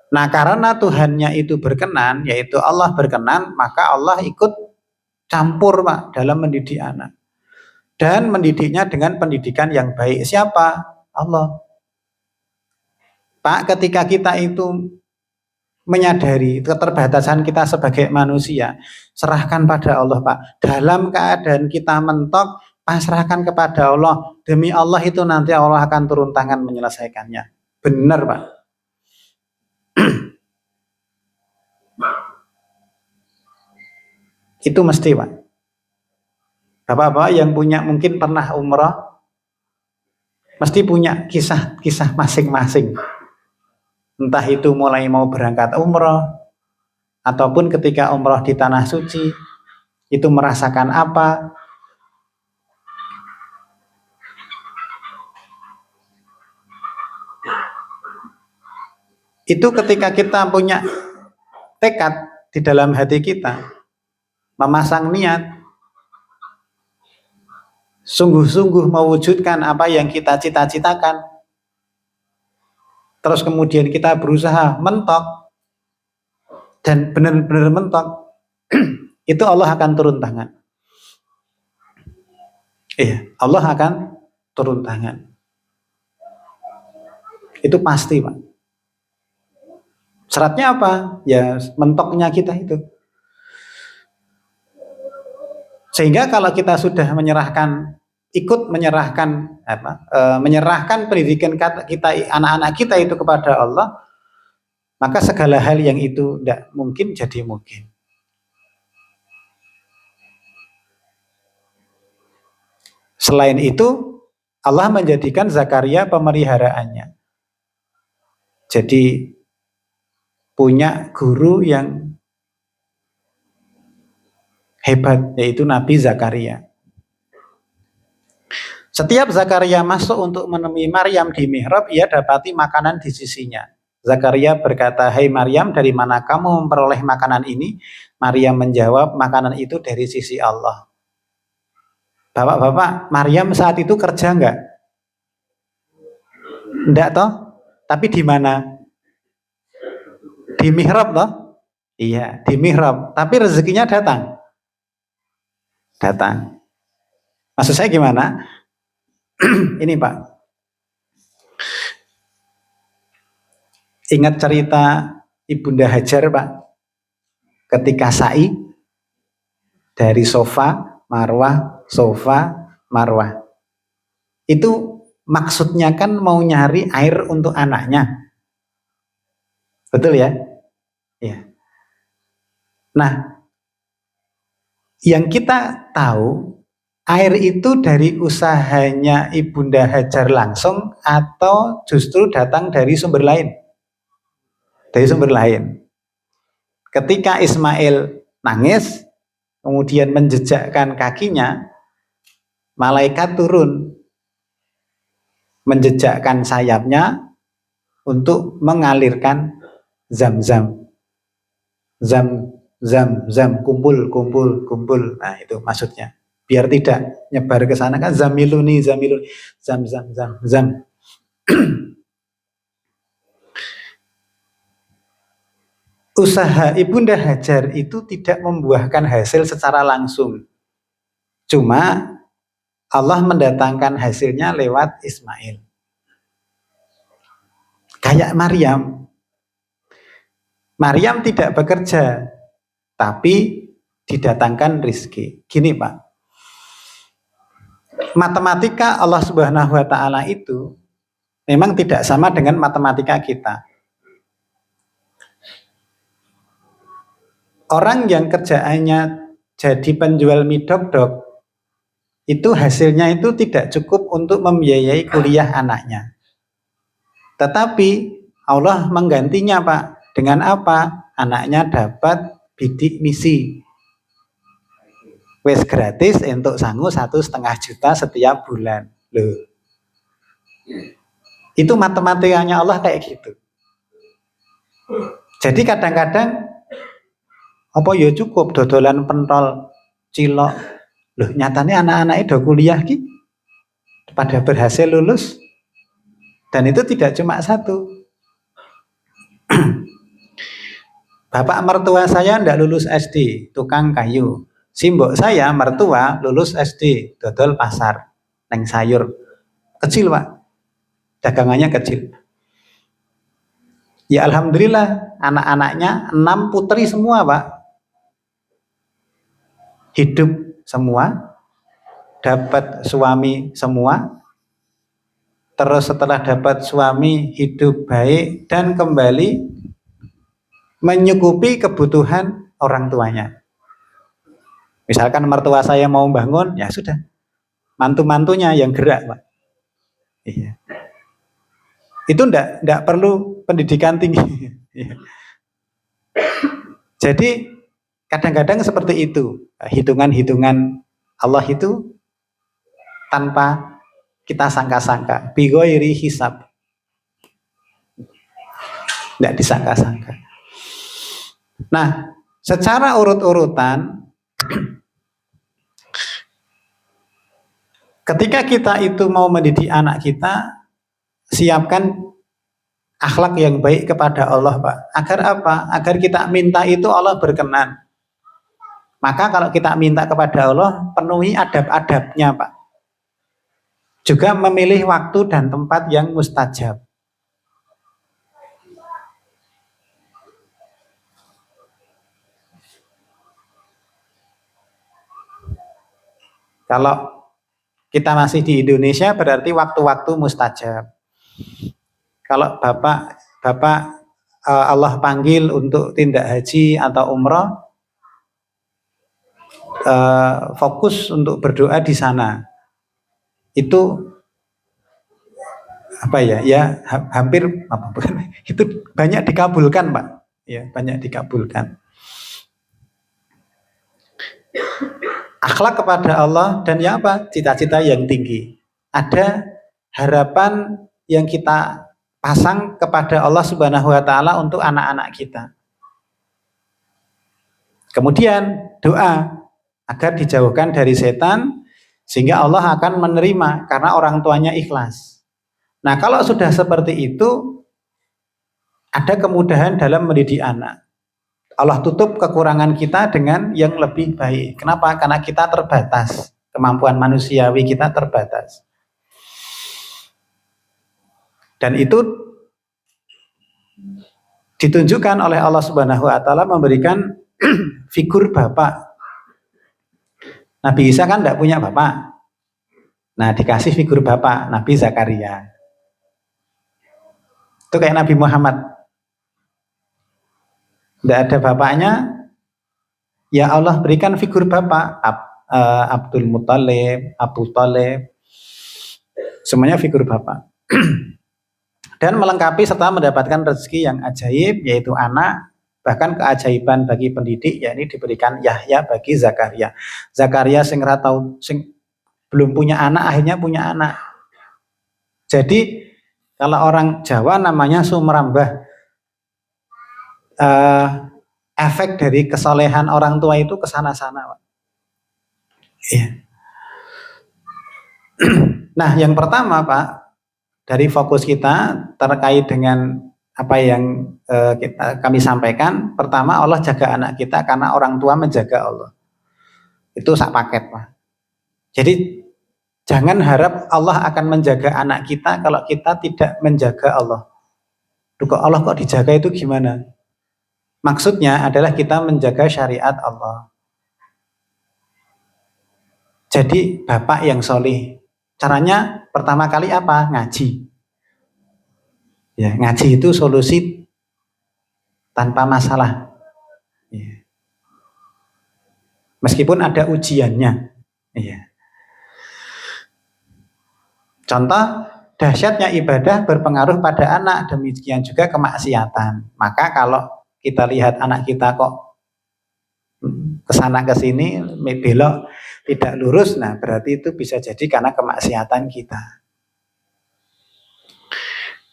Nah karena Tuhannya itu berkenan, yaitu Allah berkenan, maka Allah ikut campur Pak dalam mendidik anak. Dan mendidiknya dengan pendidikan yang baik. Siapa? Allah. Pak, ketika kita itu menyadari keterbatasan kita sebagai manusia, serahkan pada Allah Pak. Dalam keadaan kita mentok, pasrahkan kepada Allah. Demi Allah itu nanti Allah akan turun tangan menyelesaikannya. Benar Pak. Itu mesti Pak. Bapak-bapak yang punya mungkin pernah umrah, mesti punya kisah-kisah masing-masing. Entah itu mulai mau berangkat umrah, ataupun ketika umrah di Tanah Suci, itu merasakan apa. Itu ketika kita punya tekad di dalam hati kita, memasang niat, sungguh-sungguh mewujudkan apa yang kita cita-citakan, terus kemudian kita berusaha mentok, dan benar-benar mentok, itu Allah akan turun tangan. Iya, Allah akan turun tangan. Itu pasti Pak. Syaratnya apa? Ya mentoknya kita itu. Sehingga kalau kita sudah menyerahkan, ikut menyerahkan menyerahkan pendidikan kita, anak-anak kita itu kepada Allah, maka segala hal yang itu tidak mungkin jadi mungkin. Selain itu, Allah menjadikan Zakaria pemeliharaannya. Jadi punya guru yang hebat, yaitu Nabi Zakaria. Setiap Zakaria masuk untuk menemui Maryam di mihrab, ia dapati makanan di sisinya. Zakaria berkata, "Hai Maryam, dari mana kamu memperoleh makanan ini?" Maryam menjawab, "Makanan itu dari sisi Allah." Bapak-bapak, Maryam saat itu kerja enggak? Enggak toh? Tapi di mana? Di mihrab toh? Iya, di mihrab. Tapi rezekinya datang. Datang. Maksud saya gimana? Ini Pak. Ingat cerita Ibunda Hajar Pak? Ketika sa'i dari sofa, marwah, itu maksudnya kan mau nyari air untuk anaknya. Betul ya? Ya. Nah, yang kita tahu, air itu dari usahanya Ibunda Hajar langsung atau justru datang dari sumber lain? Dari sumber lain. Ketika Ismail nangis, kemudian menjejakkan kakinya, malaikat turun, menjejakkan sayapnya untuk mengalirkan zam-zam. Zam, kumpul. Nah, itu maksudnya. Biar tidak nyebar ke sana kan zamiluni, zam. usaha Ibunda Hajar itu tidak membuahkan hasil secara langsung. Cuma Allah mendatangkan hasilnya lewat Ismail. Kayak Maryam. Maryam tidak bekerja, tapi didatangkan rizki. Gini Pak, matematika Allah Subhanahu wa Ta'ala itu memang tidak sama dengan matematika kita. Orang yang kerjaannya jadi penjual mie dok-dok, itu hasilnya itu tidak cukup untuk membiayai kuliah anaknya. Tetapi Allah menggantinya Pak, dengan apa? Anaknya dapat bidik misi. Wes gratis untuk sangu 1,5 juta setiap bulan. Loh. Itu matematikanya Allah kayak gitu. Jadi kadang-kadang apa ya cukup dodolan pentol cilok. Loh, nyatanya anak-anak itu kuliah ki pada berhasil lulus. Dan itu tidak cuma satu. Bapak mertua saya tidak lulus SD, tukang kayu. Simbok saya mertua lulus SD, dodol pasar, neng sayur. Kecil Pak, dagangannya kecil. Ya alhamdulillah, anak-anaknya 6 putri semua Pak. Hidup semua, dapat suami semua. Terus setelah dapat suami hidup baik dan kembali menyukupi kebutuhan orang tuanya. Misalkan mertua saya mau bangun, ya sudah, mantu-mantunya yang gerak Pak. Iya. Itu enggak perlu pendidikan tinggi. Jadi kadang-kadang seperti itu, hitungan-hitungan Allah itu tanpa kita sangka-sangka, bighairi hisab. Enggak disangka-sangka. Nah, secara urut-urutan ketika kita itu mau mendidik anak kita, siapkan akhlak yang baik kepada Allah Pak. Agar apa? Agar kita minta itu Allah berkenan. Maka kalau kita minta kepada Allah, penuhi adab-adabnya Pak. Juga memilih waktu dan tempat yang mustajab. Kalau kita masih di Indonesia berarti waktu-waktu mustajab. Kalau Bapak Allah panggil untuk tindak haji atau umroh, fokus untuk berdoa di sana. Itu apa ya? Ya hampir apa bukan? Itu banyak dikabulkan Pak. Ya banyak dikabulkan. Akhlak kepada Allah dan ya apa? Cita-cita yang tinggi. Ada harapan yang kita pasang kepada Allah Subhanahu wa Ta'ala untuk anak-anak kita. Kemudian doa agar dijauhkan dari setan sehingga Allah akan menerima karena orang tuanya ikhlas. Nah, kalau sudah seperti itu ada kemudahan dalam mendidik anak. Allah tutup kekurangan kita dengan yang lebih baik. Kenapa? Karena kita terbatas. Kemampuan manusiawi kita terbatas. Dan itu ditunjukkan oleh Allah Subhanahu wa Ta'ala memberikan figur bapak. Nabi Isa kan tidak punya bapak. Nah, dikasih figur bapak, Nabi Zakaria. Itu kayak Nabi Muhammad. Tidak ada bapaknya, ya Allah berikan figur bapak, Abdul Muthalib, Abu Thalib, semuanya figur bapak. Dan melengkapi serta mendapatkan rezeki yang ajaib, yaitu anak, bahkan keajaiban bagi pendidik, yakni diberikan Yahya bagi Zakaria. Zakaria sing belum punya anak, akhirnya punya anak. Jadi kalau orang Jawa namanya sumrambah. Efek dari kesolehan orang tua itu kesana-sana Pak. Ya. Nah yang pertama Pak, dari fokus kita terkait dengan apa yang kami sampaikan, pertama Allah jaga anak kita karena orang tua menjaga Allah. Itu sak paket, Pak. Jadi jangan harap Allah akan menjaga anak kita kalau kita tidak menjaga Allah. Duh, kok Allah kok dijaga itu gimana? Maksudnya adalah kita menjaga syariat Allah. Jadi bapak yang solih, caranya pertama kali apa? Ngaji. Ya, ngaji itu solusi tanpa masalah. Ya. Meskipun ada ujiannya. Ya. Contoh, dahsyatnya ibadah berpengaruh pada anak, demikian juga kemaksiatan. Maka kalau kita lihat anak kita kok kesana kesini belok tidak lurus, nah berarti itu bisa jadi karena kemaksiatan kita.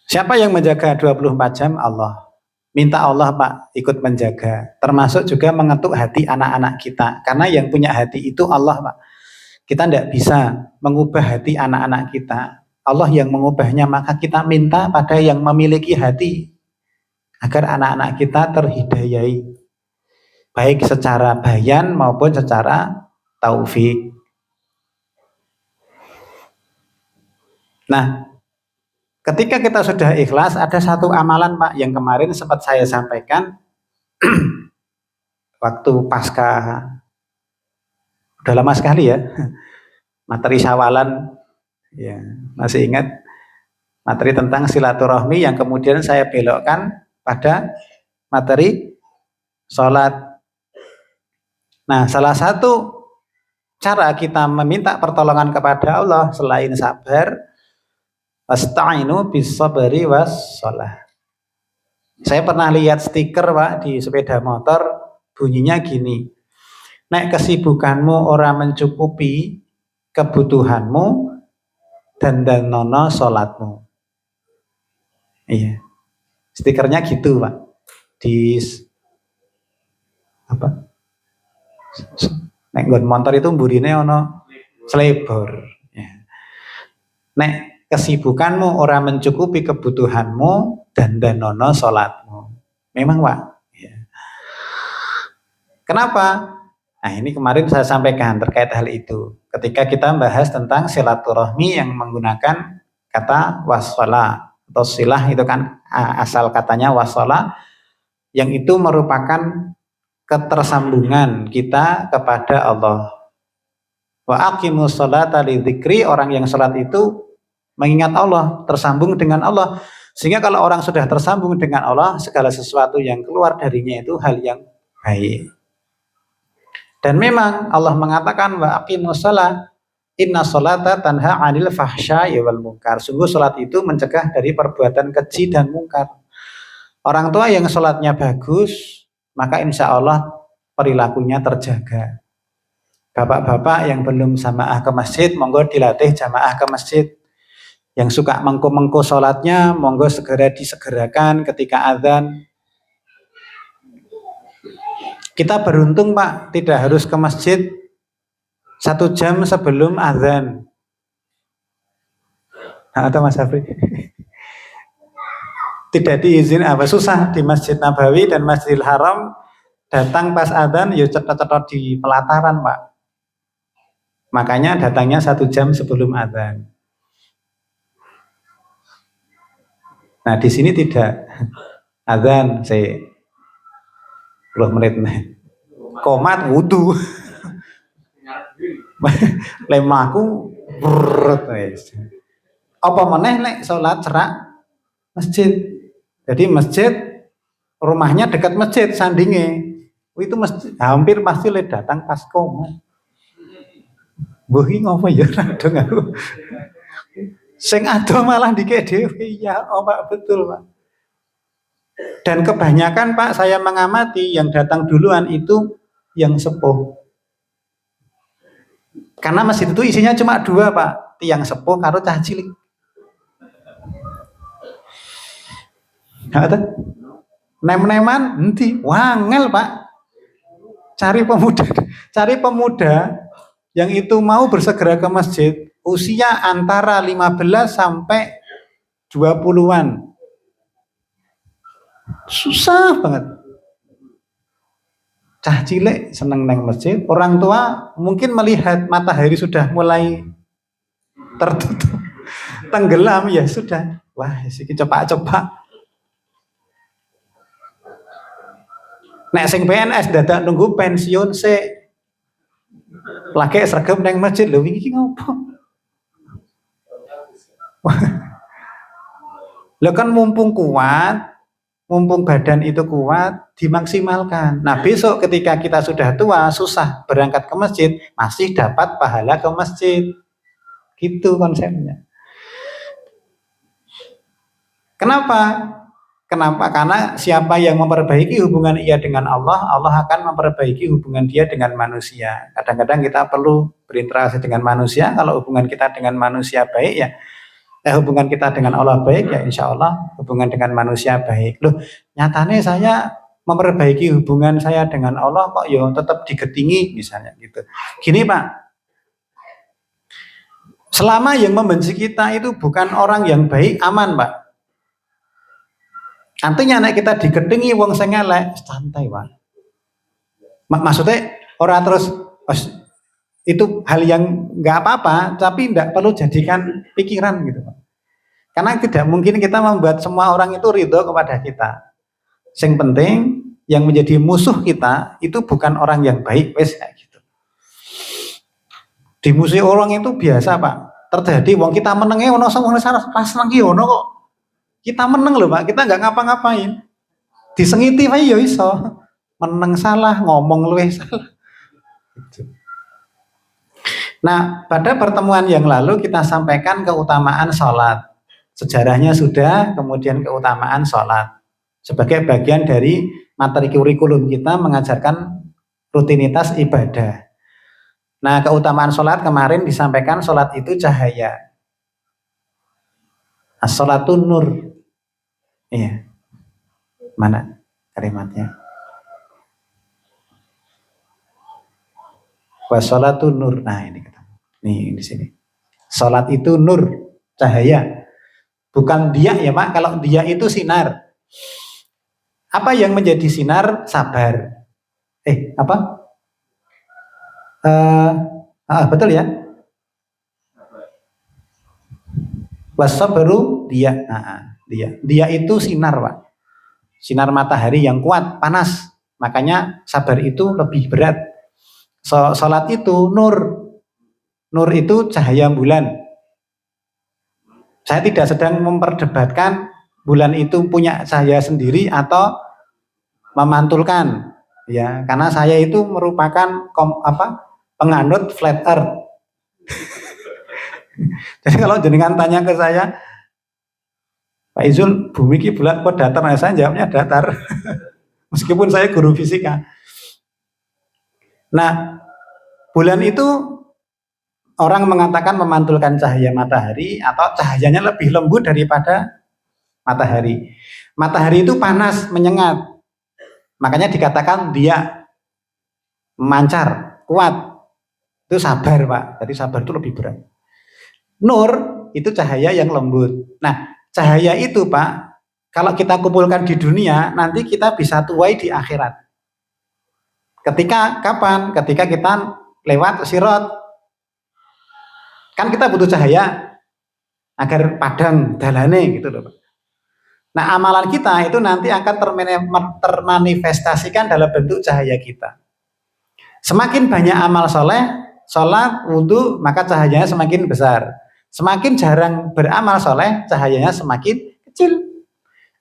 Siapa yang menjaga 24 jam? Allah. Minta Allah, Pak, ikut menjaga. Termasuk juga mengetuk hati anak-anak kita. Karena yang punya hati itu Allah, Pak. Kita tidak bisa mengubah hati anak-anak kita. Allah yang mengubahnya, maka kita minta pada yang memiliki hati. Agar anak-anak kita terhidayai. Baik secara bayan maupun secara taufik. Nah, ketika kita sudah ikhlas, ada satu amalan, Pak, yang kemarin sempat saya sampaikan waktu pasca, udah lama sekali ya, materi Syawalan, ya masih ingat materi tentang silaturahmi yang kemudian saya belokkan pada materi sholat. Nah, salah satu cara kita meminta pertolongan kepada Allah selain sabar, wasta'inu bis-sabri was-shalah. Saya pernah lihat stiker, Pak, di sepeda motor, bunyinya gini. Nek kesibukanmu orang mencukupi kebutuhanmu dan danono sholatmu. Iya. Stikernya gitu, Pak. Di apa? Nek nggon motor itu mburine ono selebor. Ya. Nek kesibukanmu orang mencukupi kebutuhanmu dan danono sholatmu. Memang, Pak. Ya. Kenapa? Nah, ini kemarin saya sampaikan terkait hal itu. Ketika kita bahas tentang silaturahmi yang menggunakan kata wassalah atau silah, itu kan asal katanya wassalah, yang itu merupakan ketersambungan kita kepada Allah. Wa aqimus sholata lidzikri, orang yang sholat itu mengingat Allah, tersambung dengan Allah. Sehingga kalau orang sudah tersambung dengan Allah, segala sesuatu yang keluar darinya itu hal yang baik. Dan memang Allah mengatakan wa aqimus shalah inna sholata tanha 'anil fahsya'i wal munkar. Sungguh sholat itu mencegah dari perbuatan keji dan mungkar. Orang tua yang sholatnya bagus, maka insya Allah perilakunya terjaga. Bapak-bapak yang belum jamaah ke masjid, monggo dilatih jamaah ke masjid. Yang suka mengko-mengko sholatnya, monggo segera disegerakan ketika azan. Kita beruntung, Pak, tidak harus ke masjid 1 jam sebelum azan. Nah, atau Mas Afri? Tidak diizin, susah di Masjid Nabawi dan Masjidil Haram, datang pas azan, ya cetot-cetot di pelataran, Pak. Makanya datangnya 1 jam sebelum azan. Nah, di sini tidak. Azan, 10 menit nih. Komat wudu. Lemaku berat. Apa meneh nek salat cerak masjid. Jadi masjid, rumahnya dekat masjid sandinge. Itu masjid, hampir pasti le datang pas komat. Mbah iki ngopo ya radong aku. Sing ado malah dikek dhewe, ya oh Pak, betul, Pak. Dan kebanyakan, Pak, saya mengamati yang datang duluan itu yang sepuh. Karena masjid itu isinya cuma 2, Pak, tiang sepuh karo cah cilik. Ada nem-neman nanti wangel, Pak. Cari pemuda yang itu mau bersegera ke masjid, usia antara 15 sampai 20-an. Susah banget. Cah cilik seneng neng masjid, orang tua mungkin melihat matahari sudah mulai tertutup, tenggelam, ya sudah. Wah, siki cepak-cepak. Nek sing PNS dadak nunggu pensiun se lagi sergap neng masjid lho, iki ngopo? Lo kan mumpung kuat, mumpung badan itu kuat, dimaksimalkan. Nah besok ketika kita sudah tua, susah berangkat ke masjid, masih dapat pahala ke masjid. Gitu konsepnya. Kenapa? Kenapa? Karena siapa yang memperbaiki hubungan ia dengan Allah, Allah akan memperbaiki hubungan dia dengan manusia. Kadang-kadang kita perlu berinteraksi dengan manusia. Kalau hubungan kita dengan manusia baik, ya hubungan kita dengan Allah baik, ya insya Allah hubungan dengan manusia baik. Loh, nyatanya saya memperbaiki hubungan saya dengan Allah kok ya tetap digetingi misalnya gitu. Gini Pak, selama yang membenci kita itu bukan orang yang baik, aman Pak. Artinya nek kita digetingi wong sing elek, santai Pak. Maksudnya orang terus itu hal yang nggak apa-apa, tapi tidak perlu jadikan pikiran gitu Pak. Karena tidak mungkin kita membuat semua orang itu ridho kepada kita. Yang penting yang menjadi musuh kita itu bukan orang yang baik, wes kayak gitu. Dimusuhi orang itu biasa Pak. Terjadi wong kita menenge ono wong pas nang ono kok. Kita meneng loh Pak, kita nggak ngapa-ngapain. Disengiti wae ya iso. Meneng salah, ngomong luwih salah. Gitu. Nah, pada pertemuan yang lalu kita sampaikan keutamaan sholat. Sejarahnya sudah, kemudian keutamaan sholat. Sebagai bagian dari materi kurikulum kita mengajarkan rutinitas ibadah. Nah, keutamaan sholat kemarin disampaikan sholat itu cahaya. As-sholatun nur. Iya. Mana kalimatnya? Wassalatun nur. Nah, ini nih di sini. Sholat itu nur, cahaya. Bukan dia ya Pak, kalau dia itu sinar. Apa yang menjadi sinar? Sabar. Apa? Betul ya? Wassabaru dia. Dia itu sinar Pak. Sinar matahari yang kuat, panas. Makanya sabar itu lebih berat. Sholat itu nur. Nur itu cahaya bulan. Saya tidak sedang memperdebatkan bulan itu punya cahaya sendiri atau memantulkan, ya, karena saya itu merupakan penganut flat earth. Jadi kalau jenengan tanya ke saya, Pak Izul, bumi ki bulat kok datar? Nah, saya jawabnya datar. Meskipun saya guru fisika. Nah, bulan itu orang mengatakan memantulkan cahaya matahari atau cahayanya lebih lembut daripada matahari. Matahari itu panas, menyengat. Makanya dikatakan dia memancar, kuat. Itu sabar Pak. Jadi sabar itu lebih berat. Nur itu cahaya yang lembut. Nah, cahaya itu Pak, kalau kita kumpulkan di dunia, nanti kita bisa tuai di akhirat. Ketika kapan? Ketika kita lewat sirat. Kan kita butuh cahaya agar padang dalane gitu loh Pak. Nah, amalan kita itu nanti akan termanifestasikan dalam bentuk cahaya kita. Semakin banyak amal soleh, sholat, wudhu, maka cahayanya semakin besar. Semakin jarang beramal soleh, cahayanya semakin kecil.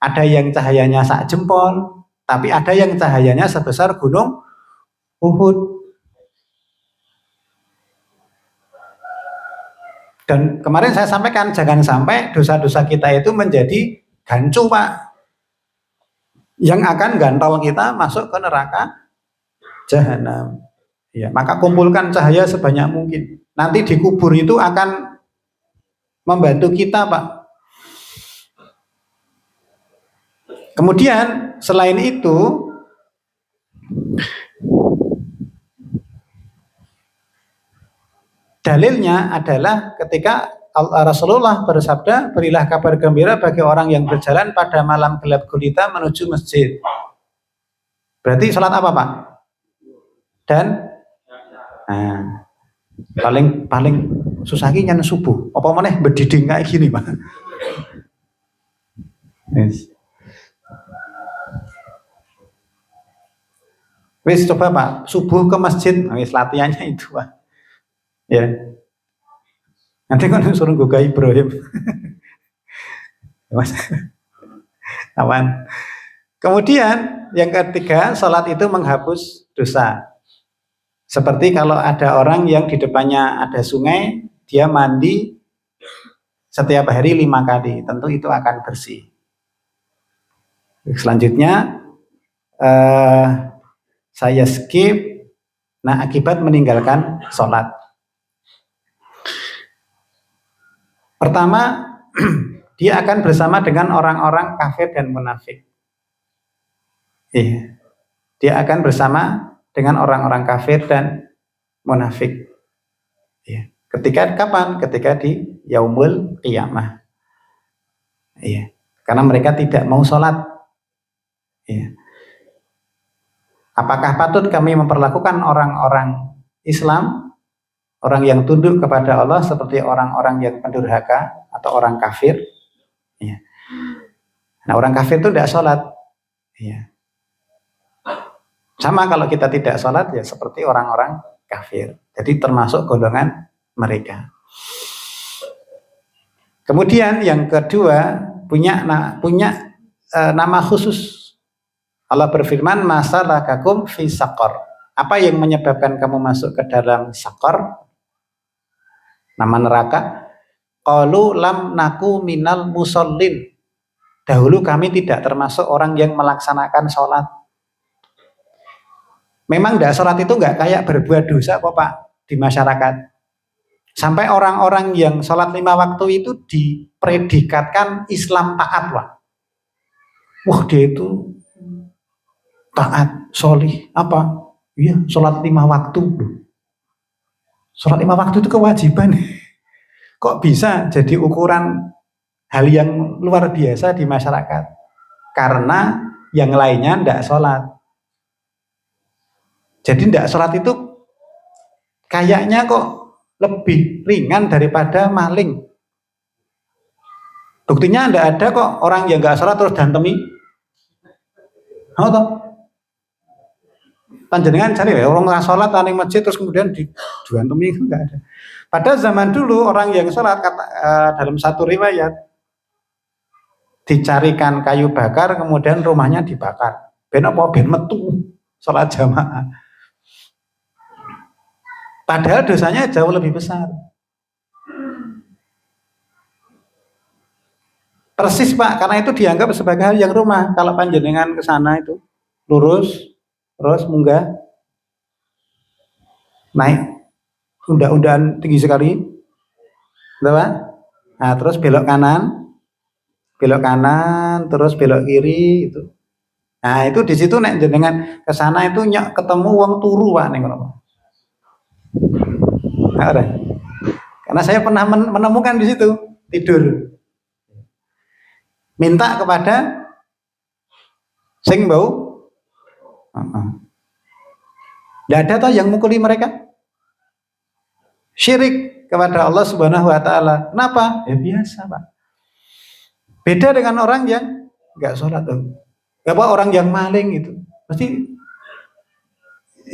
Ada yang cahayanya sak jempol, tapi ada yang cahayanya sebesar gunung Uhud. Dan kemarin saya sampaikan, jangan sampai dosa-dosa kita itu menjadi gancu Pak, yang akan gantol kita masuk ke neraka jahanam. Ya, maka kumpulkan cahaya sebanyak mungkin. Nanti di kubur itu akan membantu kita Pak. Kemudian selain itu, dalilnya adalah ketika Rasulullah bersabda, berilah kabar gembira bagi orang yang berjalan pada malam gelap gulita menuju masjid. Berarti sholat apa Pak? Dan paling susah ini nyan subuh. Apa maneh berdiding kayak gini Pak? Yes. Wis coba Pak, subuh ke masjid, wis latihannya itu Pak. Ya. Nanti kan suruh gugah Ibrahim. Mas. Aman. Kemudian yang ketiga, sholat itu menghapus dosa. Seperti kalau ada orang yang di depannya ada sungai, dia mandi setiap hari 5 kali, tentu itu akan bersih. Selanjutnya, saya skip. Nah, akibat meninggalkan sholat. Pertama, dia akan bersama dengan orang-orang kafir dan munafik. Iya. Dia akan bersama dengan orang-orang kafir dan munafik. Iya. Ketika kapan? Ketika di yaumul qiyamah. Iya. Karena mereka tidak mau sholat. Iya. Apakah patut kami memperlakukan orang-orang Islam, orang yang tunduk kepada Allah seperti orang-orang yang pendurhaka atau orang kafir? Ya. Nah, orang kafir itu tidak sholat. Ya. Sama kalau kita tidak sholat ya seperti orang-orang kafir. Jadi termasuk golongan mereka. Kemudian yang kedua punya nama khusus. Allah berfirman, masalakakum fi saqar. Apa yang menyebabkan kamu masuk ke dalam saqar? Nama neraka. Qalu lam naku minal musallin. Dahulu kami tidak termasuk orang yang melaksanakan sholat. Memang tidak sholat itu nggak kayak berbuat dosa kok Pak di masyarakat. Sampai orang-orang yang sholat 5 waktu itu dipredikatkan Islam taat Pak. Wah dia itu taat, sholih, apa? Iya, sholat 5 waktu. Sholat 5 waktu itu kewajiban. Kok bisa jadi ukuran hal yang luar biasa di masyarakat? Karena yang lainnya tidak sholat. Jadi tidak sholat itu kayaknya kok lebih ringan daripada maling. Buktinya tidak ada kok orang yang nggak sholat terus dantemi. Oh, toh? Panjenengan cari ya orang nggak sholat di masjid terus kemudian diantemi itu nggak ada. Pada zaman dulu orang yang sholat dalam satu riwayat dicarikan kayu bakar kemudian rumahnya dibakar. Ben apa ben metu sholat jamaah. Padahal dosanya jauh lebih besar. Persis Pak, karena itu dianggap sebagai hal yang rumah. Kalau panjenengan ke sana itu lurus terus munggah naik undang-undang tinggi sekali, Pak. Nah, terus belok kanan, terus belok kiri itu. Nah, itu di situ nek jenengan ke sana itu ketemu wong turu Pak ning ngono. Nah, karena saya pernah menemukan di situ tidur. Minta kepada sing bau. Tidak ada toh yang mukuli mereka. Syirik kepada Allah Subhanahu wa taala. Kenapa? Ya biasa, Pak. Beda dengan orang yang enggak sholat tuh. Apa orang yang maling itu. Pasti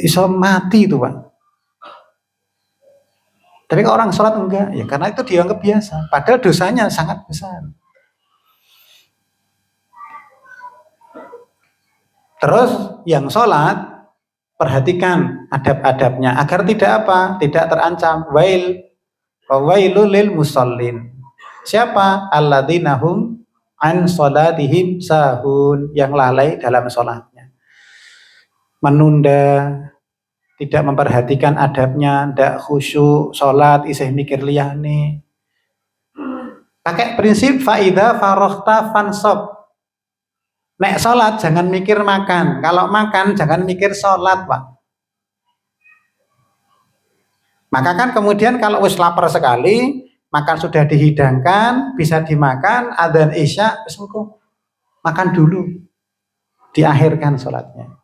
iso mati itu, Pak. Tapi kalau orang sholat enggak, ya karena itu dianggap biasa. Padahal dosanya sangat besar. Terus yang sholat perhatikan adab-adabnya agar tidak apa? Tidak terancam. Wailul lil musallin. Siapa? Alladzina hum an sholatihim sahun, yang lalai dalam sholatnya. Menunda, tidak memperhatikan adabnya, tidak khusyuk, sholat isih mikir liyane. Pakai prinsip faida farokhta fansob. Nek sholat jangan mikir makan, kalau makan jangan mikir sholat Pak. Maka kan kemudian kalau wis lapar sekali, makan sudah dihidangkan, bisa dimakan, adzan isya, wis engko makan dulu, diakhirkan sholatnya.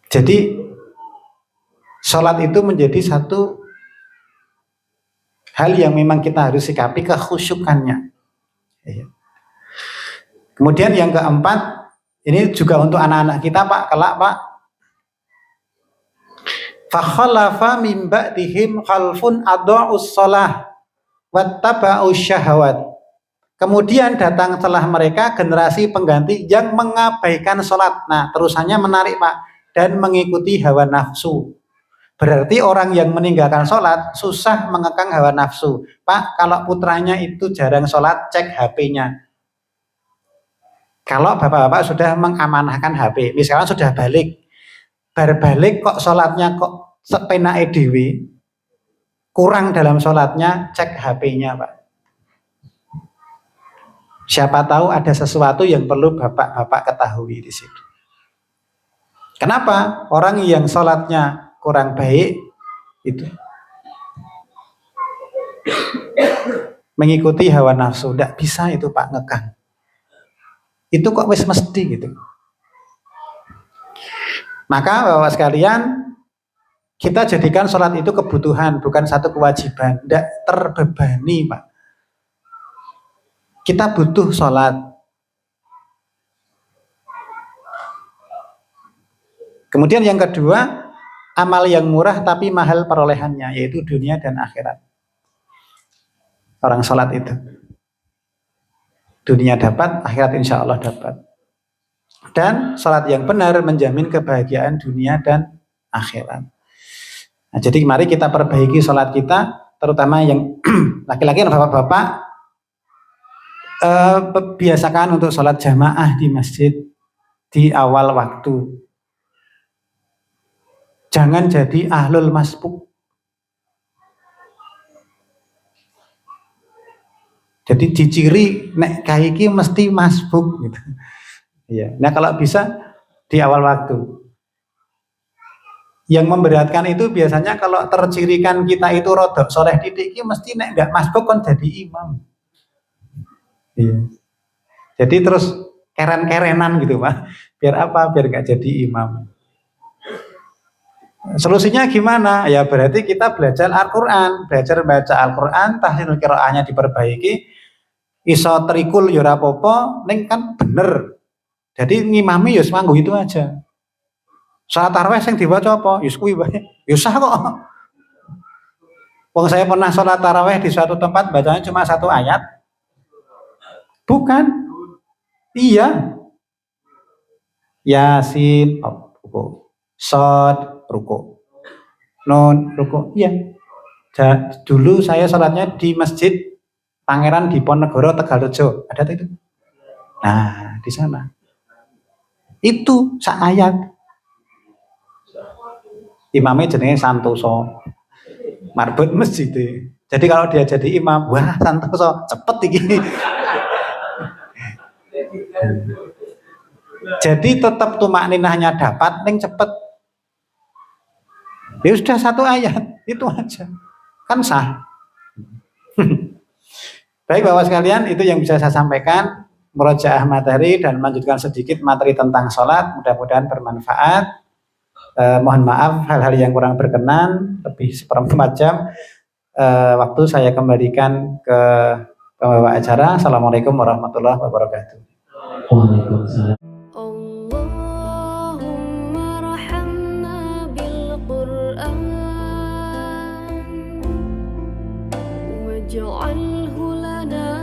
Jadi sholat itu menjadi satu hal yang memang kita harus sikapi kekhusyukannya. Kemudian yang keempat, ini juga untuk anak-anak kita Pak, kelak Pak. Fakhalafa min ba'dihim khalfun adha'us shalah wattaba'us syahawat. Kemudian datang setelah mereka generasi pengganti yang mengabaikan sholat. Nah, terusannya menarik Pak, dan mengikuti hawa nafsu. Berarti orang yang meninggalkan sholat susah mengekang hawa nafsu. Pak, kalau putranya itu jarang sholat, cek HP-nya. Kalau bapak-bapak sudah mengamanahkan HP, misalnya sudah balik, balik kok sholatnya kok sepenake dhewe, kurang dalam sholatnya, cek HP-nya Pak. Siapa tahu ada sesuatu yang perlu bapak-bapak ketahui di situ. Kenapa? Orang yang sholatnya kurang baik itu mengikuti hawa nafsu, tidak bisa itu Pak ngekang. Itu kok wis mesti gitu. Maka Bapak sekalian, kita jadikan sholat itu kebutuhan, bukan satu kewajiban, tidak terbebani Pak. Kita butuh sholat. Kemudian yang kedua, amal yang murah tapi mahal perolehannya, yaitu dunia dan akhirat. Orang sholat itu, dunia dapat, akhirat insya Allah dapat. Dan sholat yang benar menjamin kebahagiaan dunia dan akhirat. Nah, jadi mari kita perbaiki sholat kita, terutama yang laki-laki dan bapak-bapak, biasakan untuk sholat jamaah di masjid di awal waktu. Jangan jadi ahlul masbuk. Jadi diciri nek kaiki mesti masbuk gitu. Ya. Nah kalau bisa di awal waktu. Yang memberatkan itu biasanya kalau tercirikan kita itu rodok soleh didik, mesti nek nggak masbuk kan jadi imam. Iya. Jadi terus keren-kerenan gitu Pak. Biar apa? Biar nggak jadi imam. Solusinya gimana? Ya berarti kita belajar Al-Quran, belajar baca Al-Quran, tahsinul qiraahnya diperbaiki, iso trikul ya ora apa-apa, ning kan bener. Jadi ngimami ya semanggu itu aja. Salat tarawih sing diwaca apa? Ya kuwi wae. Ya sah kok. Wong saya pernah salat tarawih di suatu tempat bacanya cuma satu ayat. Bukan. Iya. Yasin, ruku. Shad, ruku. Nun, ruku. Iya. Dulu saya salatnya di Masjid Pangeran Diponegoro Tegalrejo. Ada itu? Nah, di sana. Itu sak ayat. Imamnya jenenge Santoso. Marbot masjid. Jadi kalau dia jadi imam, wah Santoso, cepet iki. Jadi tetap tumak ninahnya dapat, ning cepet. Ya sudah satu ayat, itu aja. Kan sah. Baik Bapak sekalian, itu yang bisa saya sampaikan. Murojaah materi dan melanjutkan sedikit materi tentang sholat. Mudah-mudahan bermanfaat. Mohon maaf hal-hal yang kurang berkenan, lebih seperempat jam. Waktu saya kembalikan ke pembawa acara. Assalamualaikum warahmatullahi wabarakatuh. Waalaikumsalam. Allahumma rahamna bil Qur'an waj'alhu lana